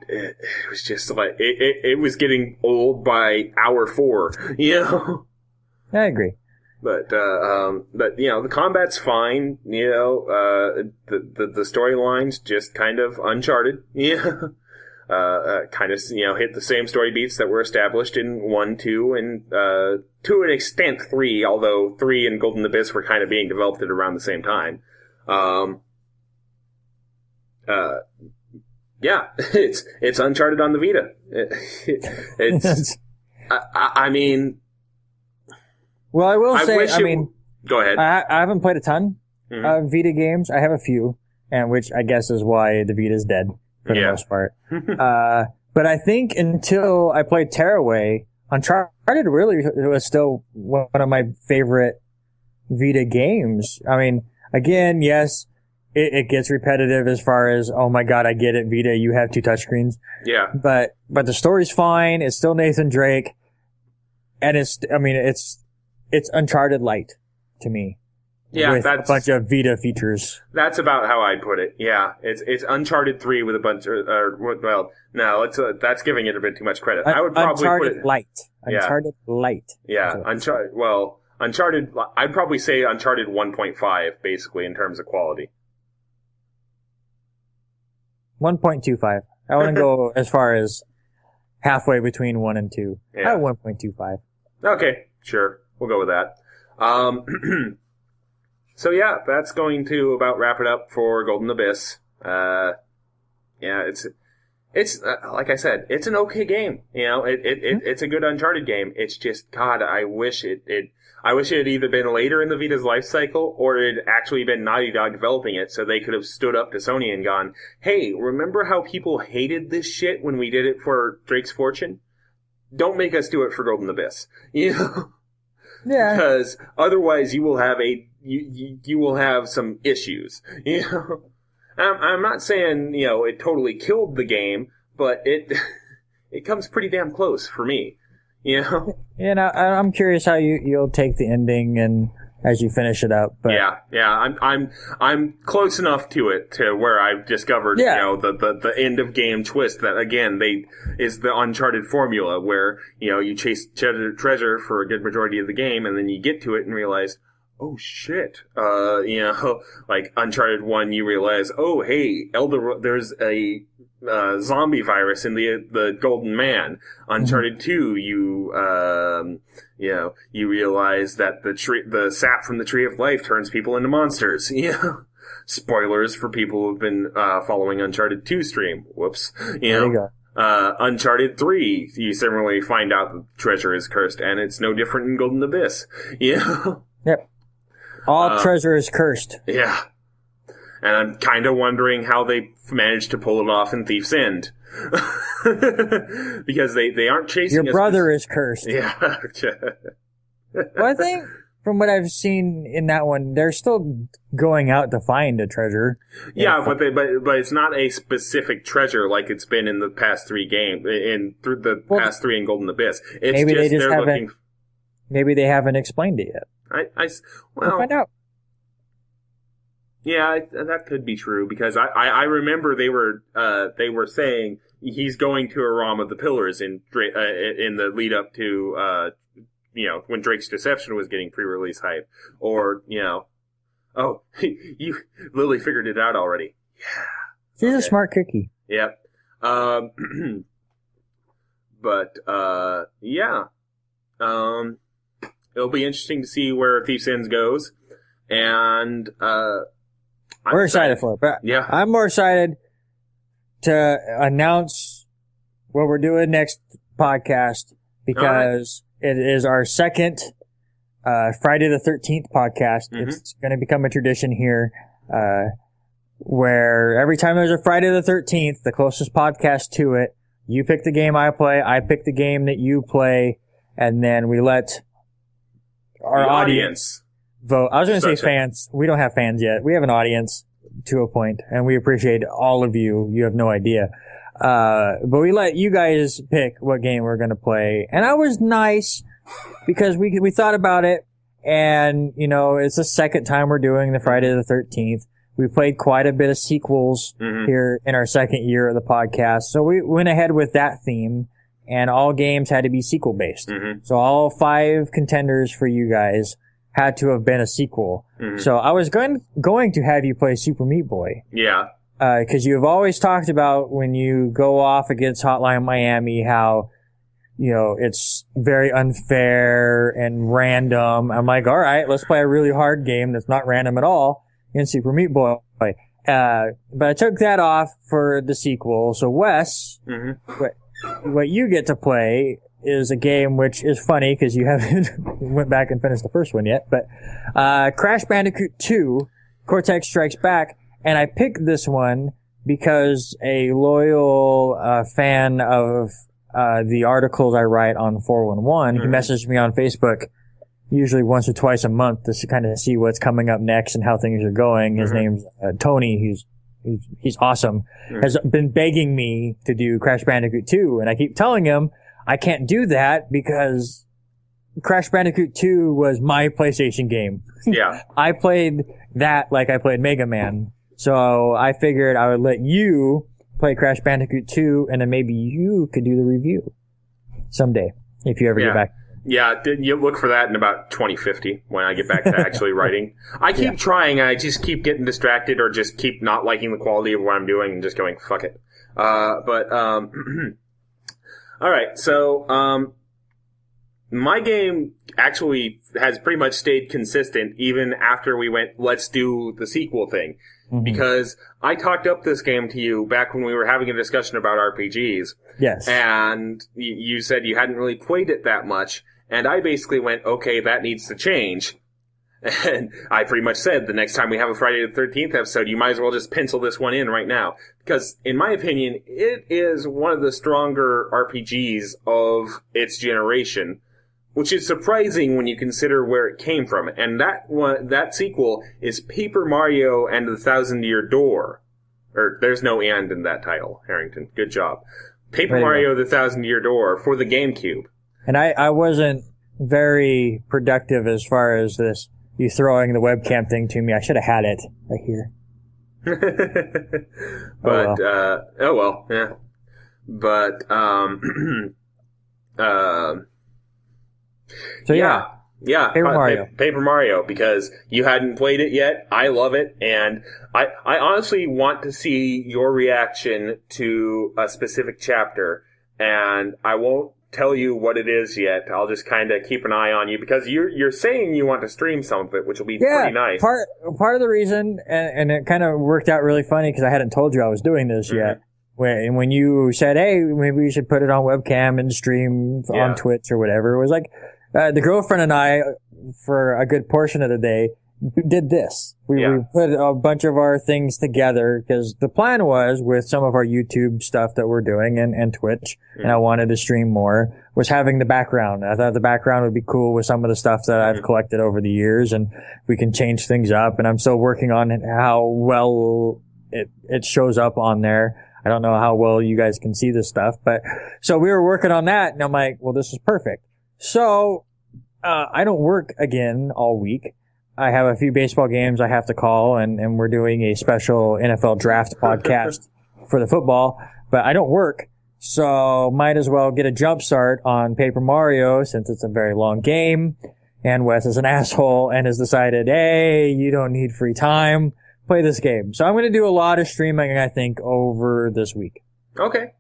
was just like, it was getting old by hour 4, you know? I agree. But you know, the combat's fine. You know, the storyline's just kind of Uncharted. Yeah, kind of, you know, hit the same story beats that were established in 1, 2, and to an extent 3. Although 3 and Golden Abyss were kind of being developed at around the same time. Yeah, it's Uncharted on the Vita. It's I mean. Well, I will say, go ahead. I haven't played a ton of Vita games. I have a few, and which I guess is why the Vita's dead for the most part. But I think until I played Tearaway, Uncharted really was still one of my favorite Vita games. I mean, again, yes, it gets repetitive as far as, oh my god, I get it, Vita, you have 2 touchscreens. Yeah. But the story's fine. It's still Nathan Drake. And it's Uncharted Light to me. Yeah, with a bunch of Vita features. That's about how I'd put it. Yeah, it's Uncharted 3 with a bunch that's giving it a bit too much credit. I would probably Uncharted put it Light. Uncharted Light. Yeah, Uncharted. I'd probably say Uncharted 1.5 basically in terms of quality. 1.25. I want to go as far as halfway between 1 and 2. Yeah. 1.25. Okay, sure. We'll go with that. So yeah, that's going to about wrap it up for Golden Abyss. Yeah, it's like I said, it's an okay game. You know, it's a good Uncharted game. It's just, God, I wish it had either been later in the Vita's life cycle or it had actually been Naughty Dog developing it, so they could have stood up to Sony and gone, "Hey, remember how people hated this shit when we did it for Drake's Fortune? Don't make us do it for Golden Abyss." You know. Yeah. Because otherwise you will have you will have some issues. You know? I'm not saying, you know, it totally killed the game, but it comes pretty damn close for me. You know? And I'm curious how you'll take the ending and as you finish it up. But yeah, I'm close enough to it to where I've discovered, you know, the end of game twist that again is the Uncharted formula where, you know, you chase treasure for a good majority of the game and then you get to it and realize, oh shit, you know, like Uncharted 1, you realize, oh hey, there's a zombie virus in the Golden Man. Uncharted 2, you know, you realize that the sap from the Tree of Life turns people into monsters. You know, spoilers for people who've been following Uncharted 2 stream. Whoops. You know. There you go. Uncharted 3, you similarly find out that the treasure is cursed, and it's no different in Golden Abyss. You know? Yep. All treasure is cursed. Yeah. And I'm kind of wondering how they managed to pull it off in Thief's End. Because they aren't chasing your brother is cursed. Yeah. Well, I think from what I've seen in that one, they're still going out to find a treasure. Yeah, but it's not a specific treasure like it's been in the past 3 games, past 3 in Golden Abyss. It's maybe just, they just they're haven't. looking. Maybe they haven't explained it yet. We'll find out. Yeah, that could be true because I remember they were saying he's going to a realm of the pillars in the lead up to you know, when Drake's Deception was getting pre-release hype, or you know, Oh, Lily figured it out already. Yeah. She's a smart cookie. Yep. But, yeah. It'll be interesting to see where Thief's End goes. And, we're excited for it. But yeah. I'm more excited to announce what we're doing next podcast because it is our second Friday the 13th podcast. Mm-hmm. It's going to become a tradition here where every time there's a Friday the 13th, the closest podcast to it, you pick the game I play, I pick the game that you play, and then we let our audience vote. I was going to say fans. We don't have fans yet. We have an audience to a point, and we appreciate all of you. You have no idea. But we let you guys pick what game we're going to play. And I was nice because we thought about it, and, you know, it's the second time we're doing the Friday the 13th. We played quite a bit of sequels here in our second year of the podcast. So we went ahead with that theme, and all games had to be sequel-based. Mm-hmm. So all 5 contenders for you guys had to have been a sequel. Mm-hmm. So I was going to have you play Super Meat Boy. Yeah. Because you've always talked about when you go off against Hotline Miami how, you know, it's very unfair and random. I'm like, all right, let's play a really hard game that's not random at all in Super Meat Boy. But I took that off for the sequel. So Wes, what you get to play is a game which is funny because you haven't went back and finished the first one yet. But Crash Bandicoot 2, Cortex Strikes Back. And I picked this one because a loyal fan of the articles I write on 411, he messaged me on Facebook usually once or twice a month to kind of see what's coming up next and how things are going. His name's Tony. He's awesome. Has been begging me to do Crash Bandicoot 2, and I keep telling him I can't do that because Crash Bandicoot 2 was my PlayStation game. Yeah. I played that like I played Mega Man. So I figured I would let you play Crash Bandicoot 2, and then maybe you could do the review someday if you ever get back. Yeah, you look for that in about 2050 when I get back to actually writing. I keep trying. I just keep getting distracted or just keep not liking the quality of what I'm doing and just going, fuck it. All right. So, my game actually has pretty much stayed consistent even after we went, let's do the sequel thing. Mm-hmm. Because I talked up this game to you back when we were having a discussion about RPGs. Yes. And you said you hadn't really played it that much. And I basically went, okay, that needs to change. And I pretty much said the next time we have a Friday the 13th episode, you might as well just pencil this one in right now. Because, in my opinion, it is one of the stronger RPGs of its generation. Which is surprising when you consider where it came from. And that sequel is Paper Mario and the Thousand-Year Door. Or, there's no and in that title, Harrington. Good job. Paper Mario, the Thousand-Year Door for the GameCube. And I wasn't very productive as far as this, you throwing the webcam thing to me. I should have had it right here. But, oh well, yeah. But, so yeah. Paper Mario. Paper Mario, because you hadn't played it yet. I love it, and I honestly want to see your reaction to a specific chapter, and I won't tell you what it is yet. I'll just kind of keep an eye on you, because you're saying you want to stream some of it, which will be pretty nice. Part of the reason, and it kind of worked out really funny, because I hadn't told you I was doing this yet. When you said, hey, maybe we should put it on webcam and stream on Twitch or whatever, it was like, the girlfriend and I, for a good portion of the day, did this. We put a bunch of our things together because the plan was, with some of our YouTube stuff that we're doing and Twitch, and I wanted to stream more, was having the background. I thought the background would be cool with some of the stuff that I've collected over the years, and we can change things up, and I'm still working on how well it shows up on there. I don't know how well you guys can see this stuff, but so we were working on that, and I'm like, well, this is perfect. So, I don't work again all week. I have a few baseball games I have to call, and we're doing a special NFL draft podcast for the football, but I don't work, so might as well get a jump start on Paper Mario since it's a very long game, and Wes is an asshole and has decided, hey, you don't need free time. Play this game. So I'm going to do a lot of streaming, I think, over this week. Okay.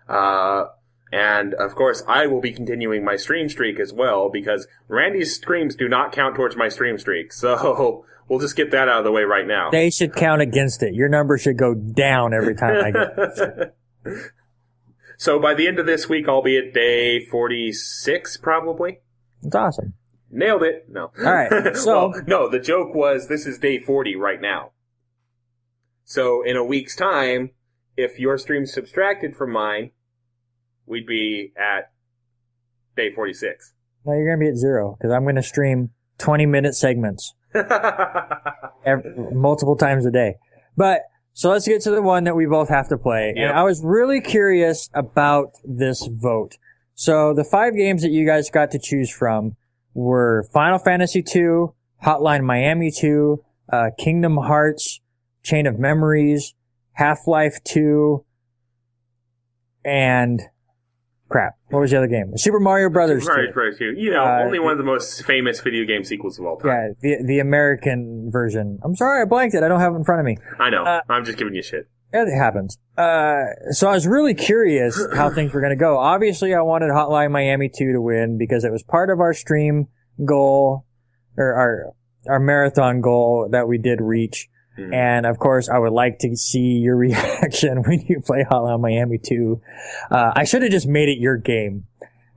And, of course, I will be continuing my stream streak as well, because Randy's streams do not count towards my stream streak. So we'll just get that out of the way right now. They should count against it. Your number should go down every time I get So by the end of this week, I'll be at day 46, probably. It's awesome. Nailed it. No. All right. So well, no, the joke was this is day 40 right now. So in a week's time, if your stream's subtracted from mine, we'd be at day 46. No, you're going to be at 0, because I'm going to stream 20-minute segments multiple times a day. But, so let's get to the one that we both have to play. Yep. And I was really curious about this vote. So the 5 games that you guys got to choose from were Final Fantasy II, Hotline Miami 2, Kingdom Hearts, Chain of Memories, Half-Life 2, and crap. What was the other game? Super Mario Brothers 2. Super Mario Brothers 2. You know, only one of the most famous video game sequels of all time. Yeah, the American version. I'm sorry, I blanked it. I don't have it in front of me. I know. I'm just giving you shit. It happens. So I was really curious how things were going to go. Obviously, I wanted Hotline Miami 2 to win because it was part of our stream goal, or our marathon goal that we did reach. Mm. And of course, I would like to see your reaction when you play Hotline Miami 2. I should have just made it your game.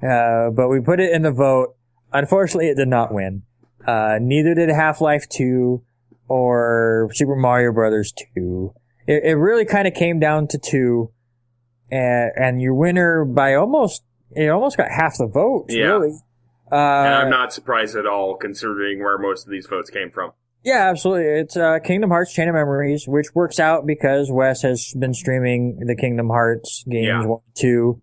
But we put it in the vote. Unfortunately, it did not win. Neither did Half-Life 2 or Super Mario Brothers 2. It really kind of came down to 2. And your winner by almost got half the vote, really. And I'm not surprised at all, considering where most of these votes came from. Yeah, absolutely. It's Kingdom Hearts Chain of Memories, which works out because Wes has been streaming the Kingdom Hearts games 1, 2,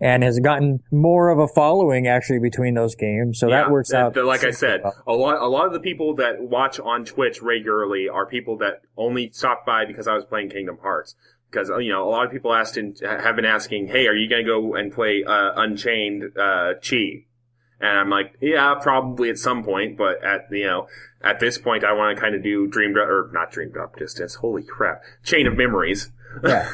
and has gotten more of a following actually between those games. So that works out. Like I said, a lot of the people that watch on Twitch regularly are people that only stopped by because I was playing Kingdom Hearts. Because a lot of people have been asking, "Hey, are you going to go and play Unchained Chi?" And I'm like, yeah, probably at some point, but at this point, I want to kind of do not Dream Drop Distance. Holy crap. Chain of Memories. Yeah.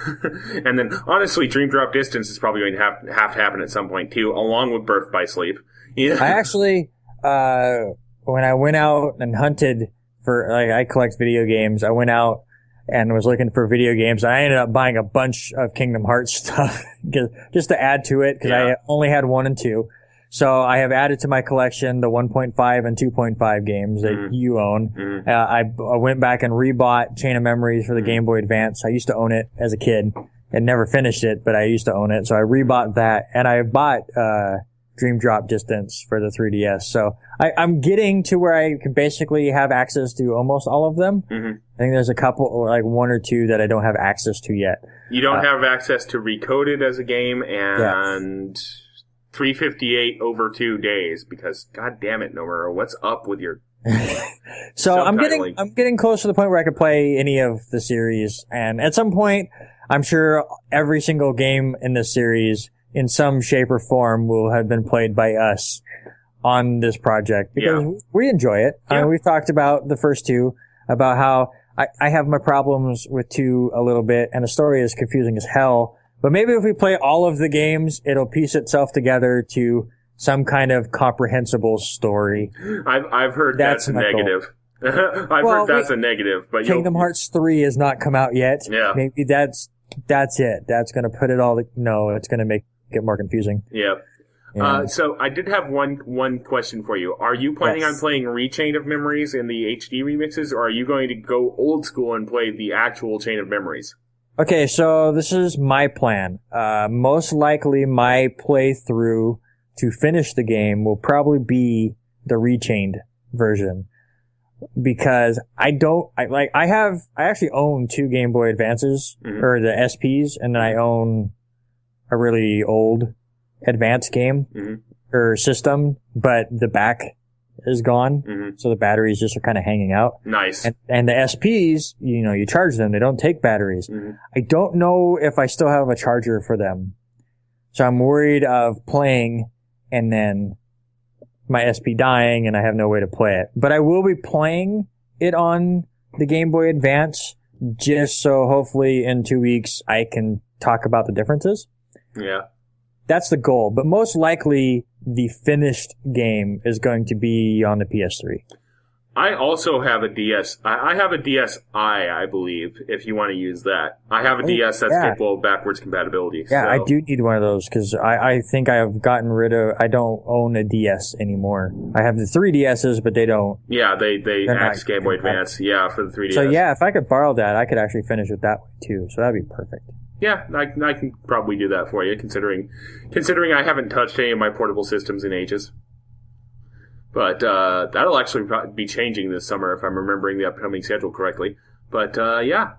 And then, honestly, Dream Drop Distance is probably going to have to happen at some point, too, along with Birth by Sleep. Yeah. I actually, when I went out and hunted for, I collect video games, I went out and was looking for video games. I ended up buying a bunch of Kingdom Hearts stuff just to add to it, because I only had 1 and 2. So I have added to my collection the 1.5 and 2.5 games that you own. Mm. I went back and rebought Chain of Memories for the Game Boy Advance. I used to own it as a kid and never finished it, but I used to own it. So I rebought that, and I bought Dream Drop Distance for the 3DS. So I'm getting to where I can basically have access to almost all of them. Mm-hmm. I think there's a couple, like 1 or 2 that I don't have access to yet. You don't have access to Recoded as a game, and... Yeah. 358 over 2 days, because god damn it, Nomura, what's up with your So I'm getting close to the point where I could play any of the series, and at some point I'm sure every single game in this series in some shape or form will have been played by us on this project, because we enjoy it. Yeah. We've talked about the first 2, about how I have my problems with 2 a little bit, and the story is confusing as hell. But maybe if we play all of the games, it'll piece itself together to some kind of comprehensible story. I've heard that's a negative. I've heard that's a negative. But Kingdom Hearts 3 has not come out yet. Yeah. Maybe that's it. That's going to put it all... No, it's going to make it more confusing. Yeah. So I did have one question for you. Are you planning on playing Rechain of Memories in the HD remixes, or are you going to go old school and play the actual Chain of Memories? Okay, so this is my plan. Most likely my playthrough to finish the game will probably be the Rechained version. Because I actually own 2 Game Boy Advances, or the SPs, and then I own a really old Advance game, or system, but the back is gone, so the batteries just are kind of hanging out. Nice. And the SPs, you charge them, they don't take batteries. I don't know if I still have a charger for them. So I'm worried of playing and then my SP dying and I have no way to play it. But I will be playing it on the Game Boy Advance just so hopefully in 2 weeks I can talk about the differences. Yeah. That's the goal. But most likely the finished game is going to be on the PS3. I also have a DS. I have a DSi, I believe, if you want to use that. I have a DS that's capable of backwards compatibility. Yeah, so. I do need one of those because I think I have gotten rid of... I don't own a DS anymore. I have the 3DSs, but they don't... Yeah, they act Game Boy Advance. Yeah, for the 3DS. So yeah, if I could borrow that, I could actually finish it that way too. So that'd be perfect. Yeah, I can probably do that for you, considering I haven't touched any of my portable systems in ages. But that'll actually be changing this summer if I'm remembering the upcoming schedule correctly. But yeah.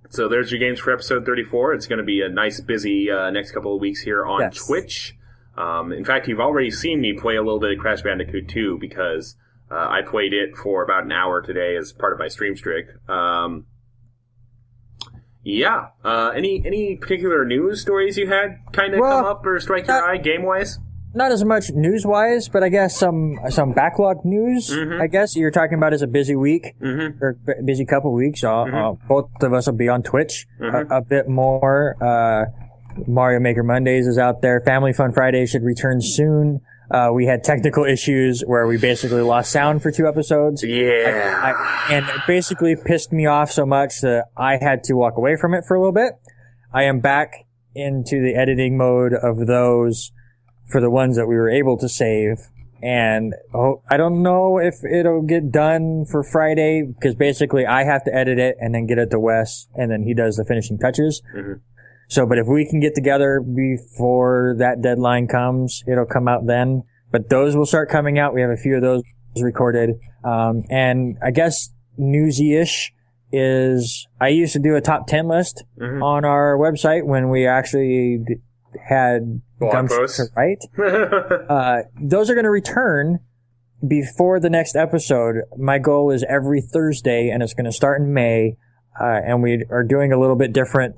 So there's your games for episode 34. It's going to be a nice, busy next couple of weeks here on Twitch. In fact, you've already seen me play a little bit of Crash Bandicoot 2 because I played it for about an hour today as part of my stream streak. Yeah. Any particular news stories you had kind of come up or strike your eye game-wise? Not as much news-wise, but I guess some backlog news. Mm-hmm. I guess you're talking about as a busy week or busy couple weeks. Both of us will be on Twitch a bit more. Mario Maker Mondays is out there. Family Fun Friday should return soon. We had technical issues where we basically lost sound for 2 episodes. Yeah. And it basically pissed me off so much that I had to walk away from it for a little bit. I am back into the editing mode of those for the ones that we were able to save. And I don't know if it'll get done for Friday because basically I have to edit it and then get it to Wes and then he does the finishing touches. Mm-hmm. So, but if we can get together before that deadline comes, it'll come out then. But those will start coming out. We have a few of those recorded. And I guess newsy-ish is I used to do a top 10 list on our website when we actually had blog posts to write. Those are going to return before the next episode. My goal is every Thursday, and it's going to start in May. And we are doing a little bit different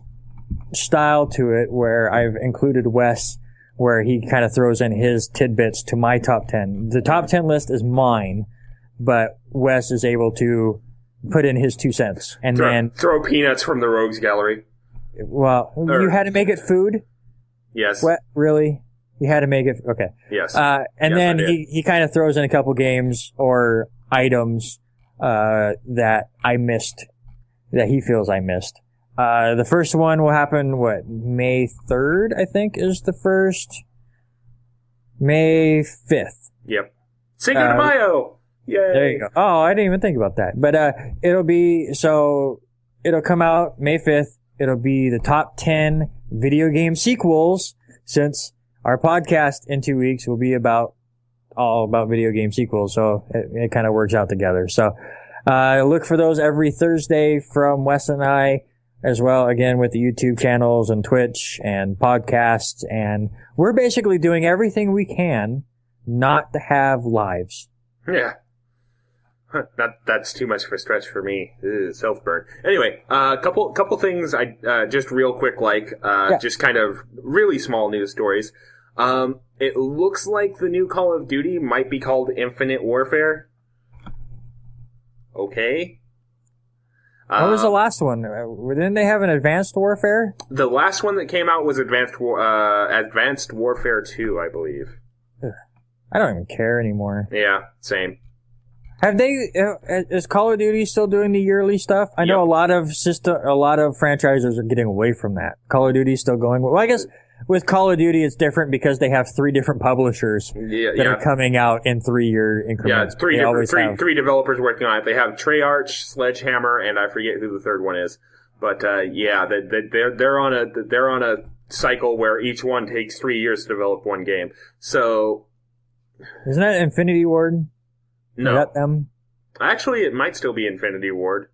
style to it where I've included Wes, where he kind of throws in his tidbits to my top 10. The top 10 list is mine, but Wes is able to put in his 2 cents. And then throw peanuts from the Rogues Gallery. Well, you had to make it food? Yes. What? Really? You had to make it? Okay. Yes. And then he kind of throws in a couple games or items that I missed, that he feels I missed. The first one will happen, May 3rd, I think, is the first. May 5th. Yep. Cinco de Mayo! Yay! There you go. Oh, I didn't even think about that. But it'll come out May 5th. It'll be the top 10 video game sequels, since our podcast in 2 weeks will be all about video game sequels. So it kind of works out together. So, look for those every Thursday from Wes and I, as well, again, with the YouTube channels and Twitch and podcasts. And we're basically doing everything we can not to have lives. Yeah. That's too much of a stretch for me. Self-burn. Anyway, couple things I just real quick, just kind of really small news stories. It looks like the new Call of Duty might be called Infinite Warfare. Okay. What was the last one? Didn't they have an Advanced Warfare? The last one that came out was Advanced Warfare 2, I believe. I don't even care anymore. Yeah, same. Have they? Is Call of Duty still doing the yearly stuff? I know a lot of franchisers are getting away from that. Call of Duty's still going. Well, I guess with Call of Duty it's different because they have 3 different publishers that are coming out in 3-year increments. Yeah, three developers working on it. They have Treyarch, Sledgehammer, and I forget who the third one is. But they're on a cycle where each one takes 3 years to develop one game. So isn't that Infinity Ward? No. Is that them? Actually, it might still be Infinity Ward.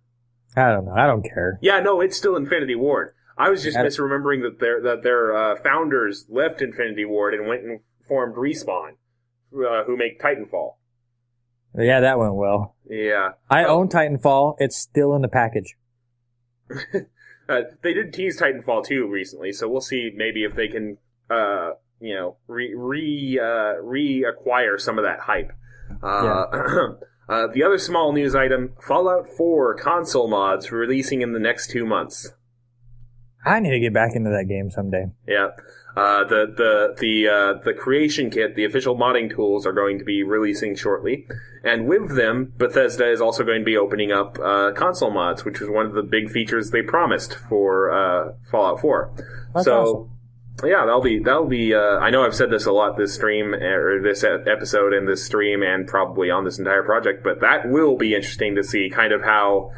I don't know. I don't care. Yeah, no, it's still Infinity Ward. I was just misremembering that their founders left Infinity Ward and went and formed Respawn, who make Titanfall. Yeah, that went well. Yeah. I own Titanfall. It's still in the package. They did tease Titanfall 2 recently, so we'll see maybe if they can reacquire some of that hype. The other small news item: Fallout 4 console mods releasing in the next 2 months. I need to get back into that game someday. Yeah. The creation kit, the official modding tools, are going to be releasing shortly, and with them, Bethesda is also going to be opening up console mods, which was one of the big features they promised for Fallout 4. That's awesome. Yeah, that'll be. I know I've said this a lot this stream or this episode and this stream, and probably on this entire project, but that will be interesting to see kind of how.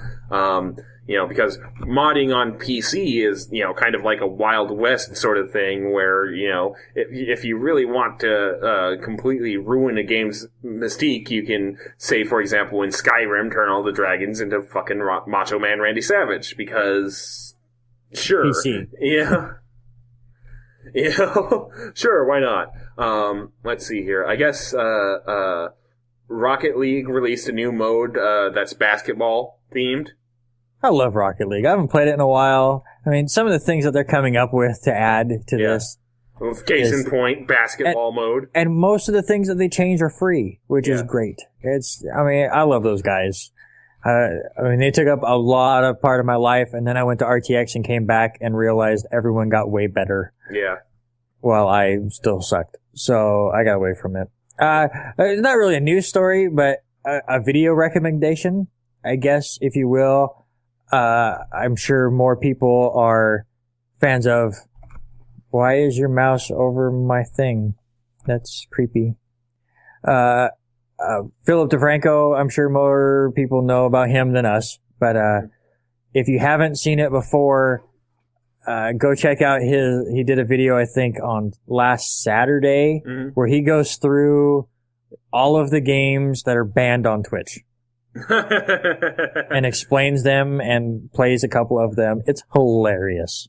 Because modding on PC is, kind of like a Wild West sort of thing where, if you really want to completely ruin a game's mystique, you can say, for example, in Skyrim, turn all the dragons into fucking Macho Man Randy Savage, because, sure. PC. Yeah. Sure, why not? Let's see here. I guess Rocket League released a new mode that's basketball themed. I love Rocket League. I haven't played it in a while. I mean, some of the things that they're coming up with to add to this. Case in point, basketball mode. And most of the things that they change are free, which is great. I love those guys. They took up a lot of part of my life, and then I went to RTX and came back and realized everyone got way better. Yeah. While I still sucked. So I got away from it. It's not really a news story, but a video recommendation, I guess, if you will. I'm sure more people are fans of. Why is your mouse over my thing? That's creepy. Philip DeFranco, I'm sure more people know about him than us. But if you haven't seen it before, go check out he did a video, I think, on last Saturday, where he goes through all of the games that are banned on Twitch. And explains them and plays a couple of them. It's hilarious.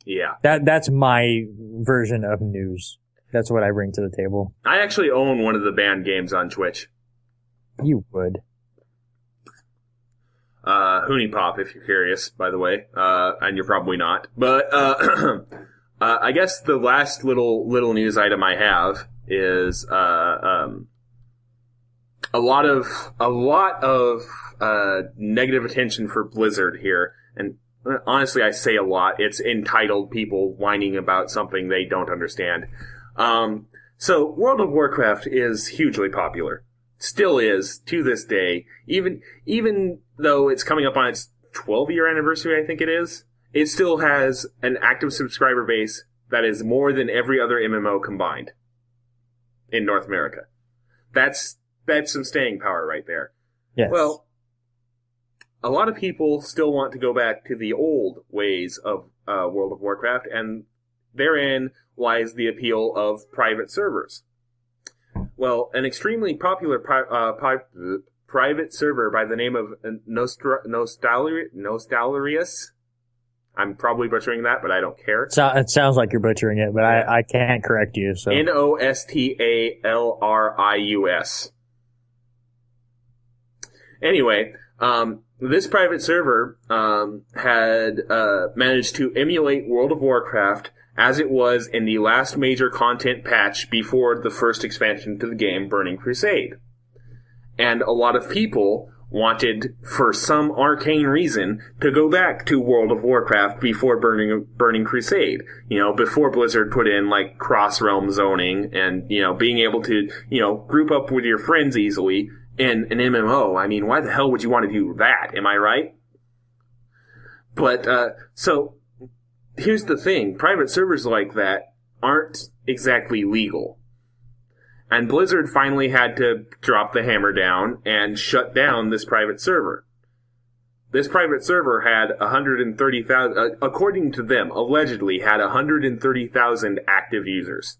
Yeah. That's my version of news. That's what I bring to the table. I actually own one of the banned games on Twitch. You would. Hoonie Pop, if you're curious, by the way. And you're probably not. But, I guess the last little news item I have is, a lot of negative attention for Blizzard here, and honestly, I say a lot. It's entitled people whining about something they don't understand. So World of Warcraft is hugely popular, still is to this day. Even though it's coming up on its 12-year anniversary, I think it is. It still has an active subscriber base that is more than every other MMO combined in North America. That's some staying power right there. Yes. Well, a lot of people still want to go back to the old ways of World of Warcraft, and therein lies the appeal of private servers. Well, an extremely popular private server by the name of Nostalrius. I'm probably butchering that, but I don't care. It sounds like you're butchering it, but I can't correct you. So Nostalrius. Anyway, this private server had managed to emulate World of Warcraft as it was in the last major content patch before the first expansion to the game, Burning Crusade. And a lot of people wanted, for some arcane reason, to go back to World of Warcraft before Burning Crusade. Before Blizzard put in, like, cross-realm zoning and, being able to, group up with your friends easily in an MMO. I mean, why the hell would you want to do that? Am I right? But, so, here's the thing. Private servers like that aren't exactly legal. And Blizzard finally had to drop the hammer down and shut down this private server. This private server had 130,000, according to them, allegedly had 130,000 active users.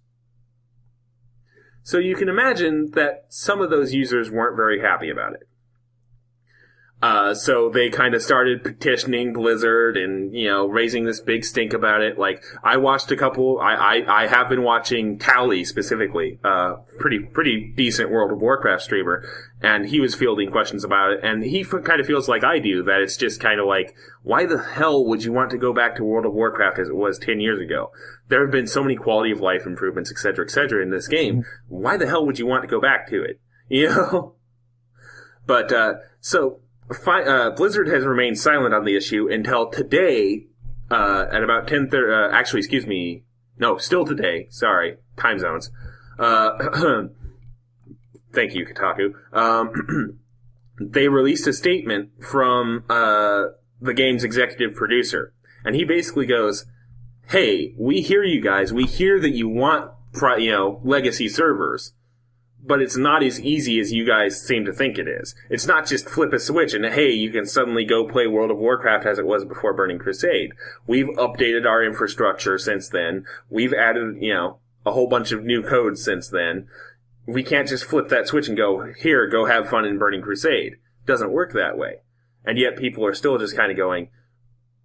So you can imagine that some of those users weren't very happy about it. So they kind of started petitioning Blizzard and, raising this big stink about it. Like, I watched a couple, I have been watching Tally specifically, pretty decent World of Warcraft streamer, and he was fielding questions about it, and he kind of feels like I do, that it's just kind of like, why the hell would you want to go back to World of Warcraft as it was 10 years ago? There have been so many quality of life improvements, et cetera, in this game. Why the hell would you want to go back to it? But, Blizzard has remained silent on the issue until today, at about 10:30, still today, sorry, time zones. Thank you, Kotaku. They released a statement from, the game's executive producer, and he basically goes, hey, we hear you guys, we hear that you want, legacy servers, but it's not as easy as you guys seem to think it is. It's not just flip a switch and, hey, you can suddenly go play World of Warcraft as it was before Burning Crusade. We've updated our infrastructure since then. We've added, a whole bunch of new codes since then. We can't just flip that switch and go, here, go have fun in Burning Crusade. It doesn't work that way. And yet people are still just kind of going,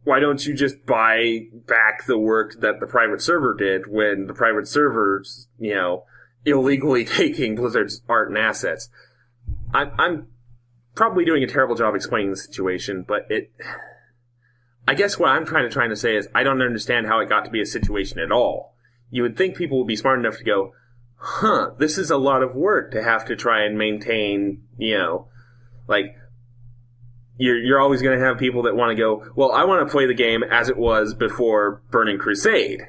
why don't you just buy back the work that the private server did when the private server's, illegally taking Blizzard's art and assets? I'm probably doing a terrible job explaining the situation, but I guess what I'm trying to say is I don't understand how it got to be a situation at all. You would think people would be smart enough to go, this is a lot of work to have to try and maintain, like, you're always going to have people that want to go, well, I want to play the game as it was before Burning Crusade.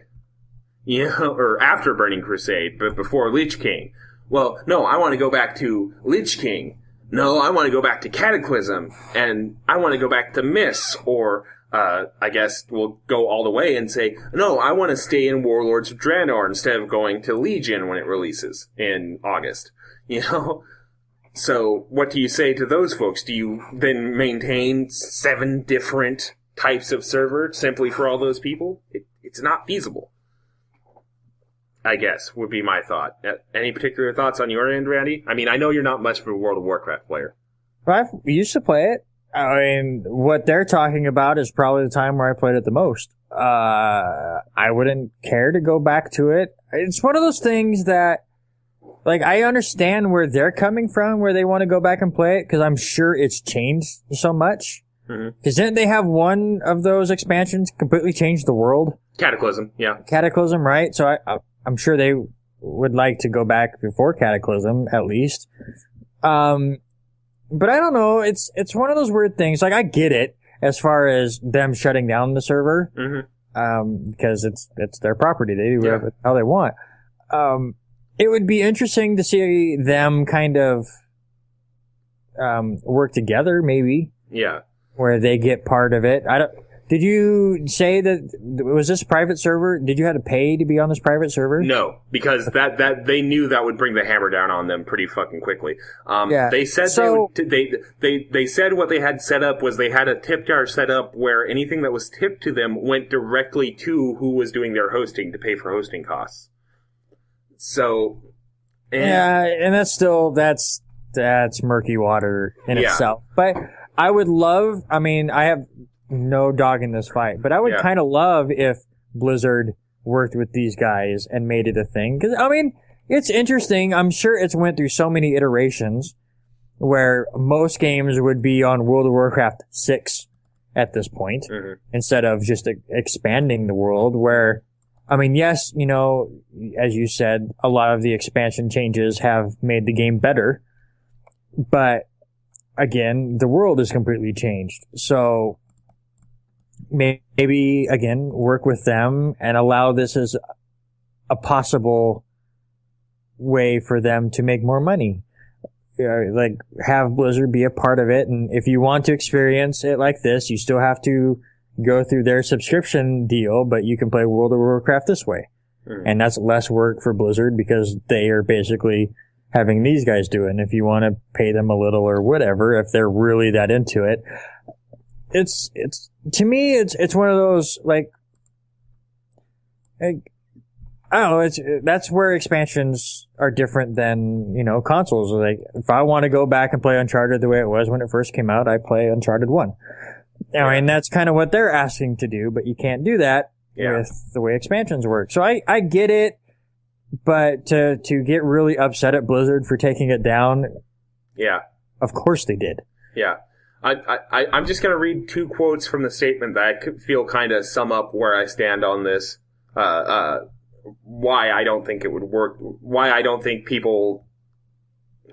Or after Burning Crusade, but before Lich King. Well, no, I want to go back to Lich King. No, I want to go back to Cataclysm. And I want to go back to Mists. Or, I guess we'll go all the way and say, no, I want to stay in Warlords of Draenor instead of going to Legion when it releases in August. So, what do you say to those folks? Do you then maintain 7 different types of server simply for all those people? It's not feasible, I guess, would be my thought. Any particular thoughts on your end, Randy? I mean, I know you're not much of a World of Warcraft player. I used to play it. I mean, what they're talking about is probably the time where I played it the most. I wouldn't care to go back to it. It's one of those things that, like, I understand where they're coming from, where they want to go back and play it, because I'm sure it's changed so much. Because didn't they have one of those expansions completely change the world? Cataclysm, yeah. Cataclysm, right? So I'm sure they would like to go back before Cataclysm, at least. But I don't know. It's one of those weird things. Like, I get it as far as them shutting down the server, because it's their property. They do whatever how they want. It would be interesting to see them kind of work together, maybe. Yeah. Where they get part of it. Did you say that, was this a private server? Did you have to pay to be on this private server? No, because that they knew that would bring the hammer down on them pretty fucking quickly. They said they said what they had set up was they had a tip jar set up where anything that was tipped to them went directly to who was doing their hosting to pay for hosting costs. So, and that's still, that's murky water in itself. But I would love, I mean, I have no dog in this fight, but I would kind of love if Blizzard worked with these guys and made it a thing. Because, I mean, it's interesting. I'm sure it's went through so many iterations where most games would be on World of Warcraft 6 at this point, instead of just expanding the world where, I mean, yes, you know, as you said, a lot of the expansion changes have made the game better, but again, the world is completely changed. So maybe, again, work with them and allow this as a possible way for them to make more money. Like, have Blizzard be a part of it, and if you want to experience it like this, you still have to go through their subscription deal, but you can play World of Warcraft this way. And that's less work for Blizzard because they are basically having these guys do it. And if you want to pay them a little or whatever, if they're really that into it, it's to me, it's one of those, like Oh, that's where expansions are different than, consoles. Like, if I want to go back and play Uncharted the way it was when it first came out, I play Uncharted 1. I mean, that's kind of what they're asking to do, but you can't do that with the way expansions work. So I get it, but to get really upset at Blizzard for taking it down, of course they did. Yeah. I'm just going to read 2 quotes from the statement that I feel kind of sum up where I stand on this. Why I don't think it would work. Why I don't think people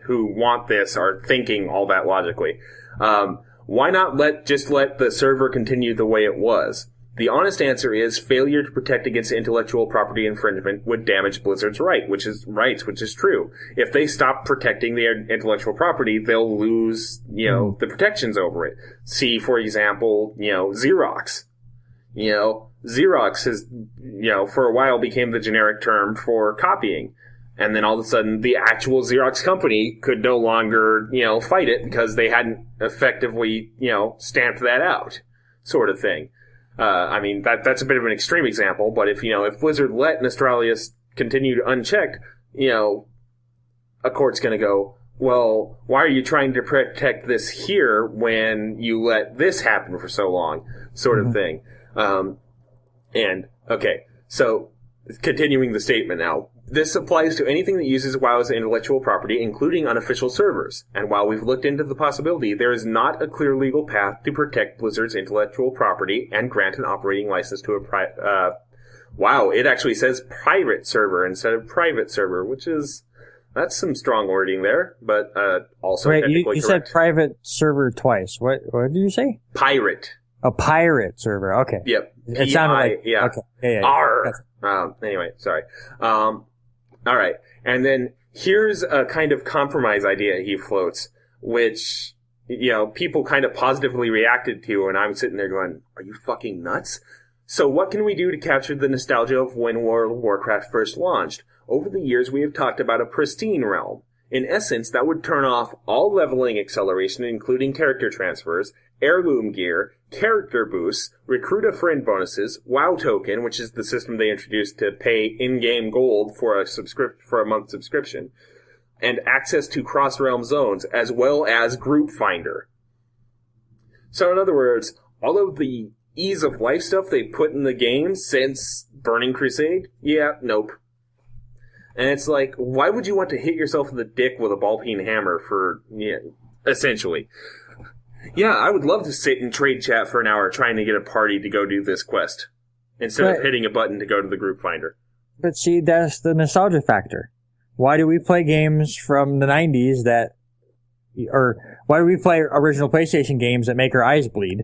who want this are thinking all that logically. Why not let the server continue the way it was? The honest answer is failure to protect against intellectual property infringement would damage Blizzard's which is true. If they stop protecting their intellectual property, they'll lose, the protections over it. See, for example, Xerox. Xerox has, for a while became the generic term for copying. And then all of a sudden, the actual Xerox company could no longer, fight it because they hadn't effectively, stamped that out, sort of thing. I mean, that's a bit of an extreme example, but if Blizzard let Nostralis continue unchecked, a court's gonna go, well, why are you trying to protect this here when you let this happen for so long, sort of thing. So continuing the statement now. This applies to anything that uses WoW as intellectual property, including unofficial servers. And while we've looked into the possibility, there is not a clear legal path to protect Blizzard's intellectual property and grant an operating license to a it actually says private server instead of private server, that's some strong wording there, but also technically correct. You said private server twice. What did you say? Pirate. A pirate server. Okay. Yep. It sounded like Okay. Yeah. R. Anyway, sorry. All right. And then here's a kind of compromise idea he floats, which, people kind of positively reacted to, and I'm sitting there going, are you fucking nuts? So what can we do to capture the nostalgia of when World of Warcraft first launched? Over the years, we have talked about a pristine realm. In essence, that would turn off all leveling acceleration, including character transfers, heirloom gear, character boosts, recruit a friend bonuses, WoW token, which is the system they introduced to pay in-game gold for a month subscription, and access to cross-realm zones, as well as group finder. So in other words, all of the ease of life stuff they put in the game since Burning Crusade, nope. And it's like, why would you want to hit yourself in the dick with a ball-peen hammer essentially? Yeah, I would love to sit and trade chat for an hour trying to get a party to go do this quest, instead of hitting a button to go to the group finder. But see, that's the nostalgia factor. Why do we play games from the 90s or why do we play original PlayStation games that make our eyes bleed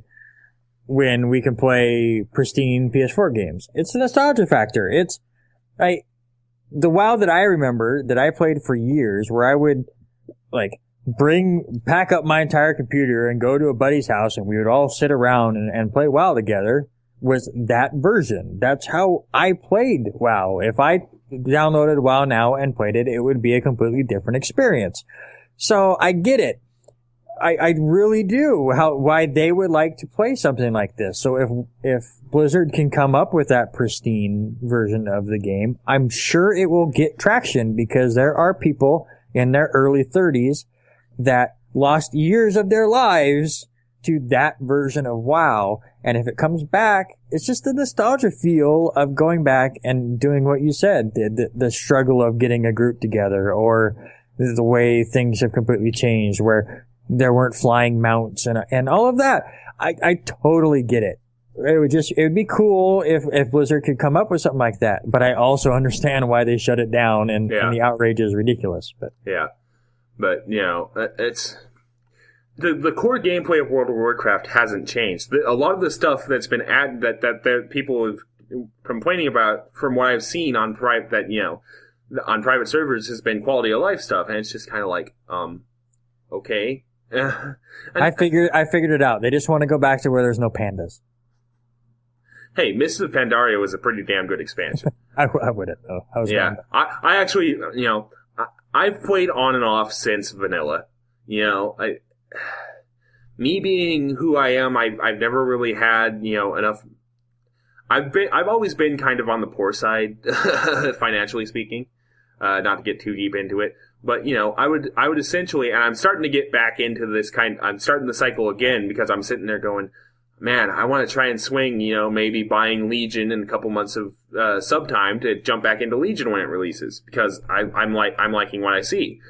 when we can play pristine PS4 games? It's the nostalgia factor. It's, the WoW that I remember, that I played for years, where I would, pack up my entire computer and go to a buddy's house and we would all sit around and play WoW together, was that version. That's how I played WoW. If I downloaded WoW now and played it, it would be a completely different experience. So I get it. I really do why they would like to play something like this. So if Blizzard can come up with that pristine version of the game, I'm sure it will get traction, because there are people in their early 30s that lost years of their lives to that version of WoW. And if it comes back, it's just the nostalgia feel of going back and doing what you said, the struggle of getting a group together, or the way things have completely changed, where there weren't flying mounts and all of that. I totally get it. It would be cool if Blizzard could come up with something like that. But I also understand why they shut it down, and the outrage is ridiculous. But it's the core gameplay of World of Warcraft hasn't changed. A lot of the stuff that's been added that people have complaining about, from what I've seen on on private servers, has been quality of life stuff, and it's just kind of like, okay. I figured it out. They just want to go back to where there's no pandas. Hey, Mists of Pandaria was a pretty damn good expansion. I wouldn't, though. I actually, I've played on and off since vanilla. Me being who I am, I've never really had, enough. I've always been kind of on the poor side, financially speaking. Not to get too deep into it, but I would essentially, and I'm starting to get back into this I'm starting the cycle again because I'm sitting there going, man, I want to try and swing, maybe buying Legion in a couple months of sub time to jump back into Legion when it releases because I'm liking what I see,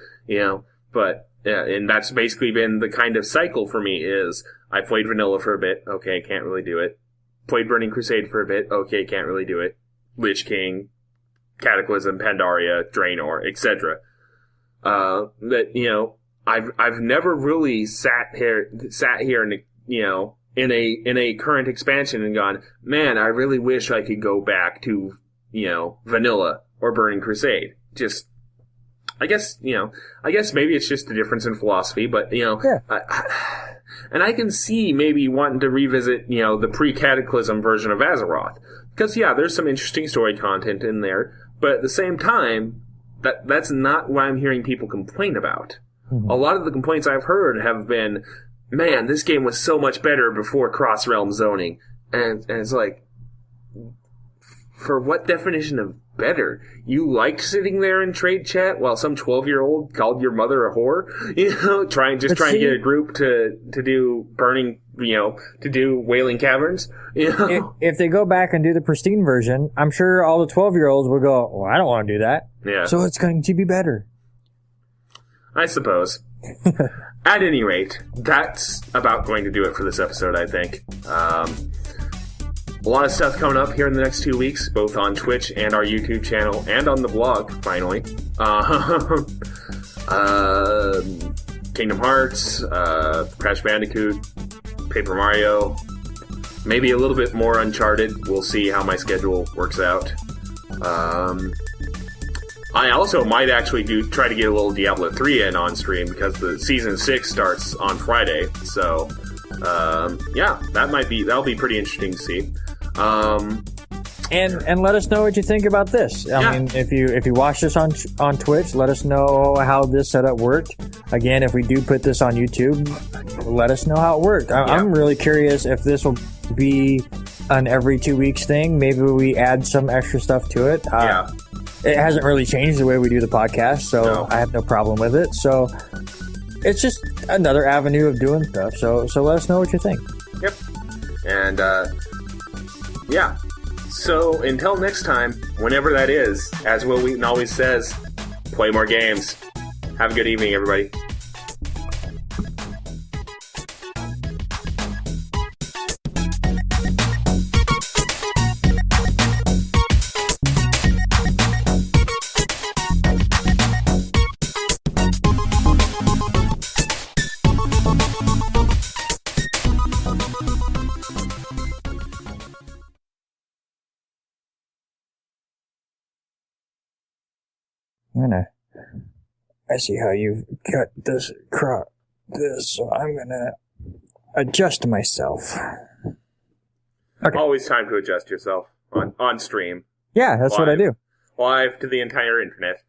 But and that's basically been the kind of cycle for me. Is I played Vanilla for a bit, okay, can't really do it. Played Burning Crusade for a bit, okay, can't really do it. Lich King, Cataclysm, Pandaria, Draenor, etc. That I've never really sat here in a current expansion and gone, man, I really wish I could go back to, Vanilla or Burning Crusade. Just, I guess maybe it's just a difference in philosophy, but, Yeah. And I can see maybe wanting to revisit, the pre-Cataclysm version of Azeroth. Because, there's some interesting story content in there, but at the same time, that's not what I'm hearing people complain about. Mm-hmm. A lot of the complaints I've heard have been, man, this game was so much better before cross-realm zoning. And it's like, for what definition of better? You liked sitting there in trade chat while some 12-year-old called your mother a whore? Trying to get a group to do burning, to do Wailing Caverns? If they go back and do the pristine version, I'm sure all the 12-year-olds will go, well, I don't want to do that. Yeah. So it's going to be better. I suppose. At any rate, that's about going to do it for this episode, I think. A lot of stuff coming up here in the next 2 weeks, both on Twitch and our YouTube channel, and on the blog, finally. Kingdom Hearts, Crash Bandicoot, Paper Mario, maybe a little bit more Uncharted. We'll see how my schedule works out. I also might actually try to get a little Diablo 3 in on stream because the Season 6 starts on Friday. So, that'll be pretty interesting to see. And let us know what you think about this. I mean, if you watch this on Twitch, let us know how this setup worked. Again, if we do put this on YouTube, let us know how it worked. I'm really curious if this will be an every 2 weeks thing. Maybe we add some extra stuff to it. It hasn't really changed the way we do the podcast, so no. I have no problem with it. So it's just another avenue of doing stuff. So let us know what you think. Yep. And so until next time, whenever that is, as Will Wheaton always says, play more games. Have a good evening, everybody. I see how you've cut this so I'm gonna adjust myself. Okay. Always time to adjust yourself on stream. Yeah, that's what I do. Live to the entire internet.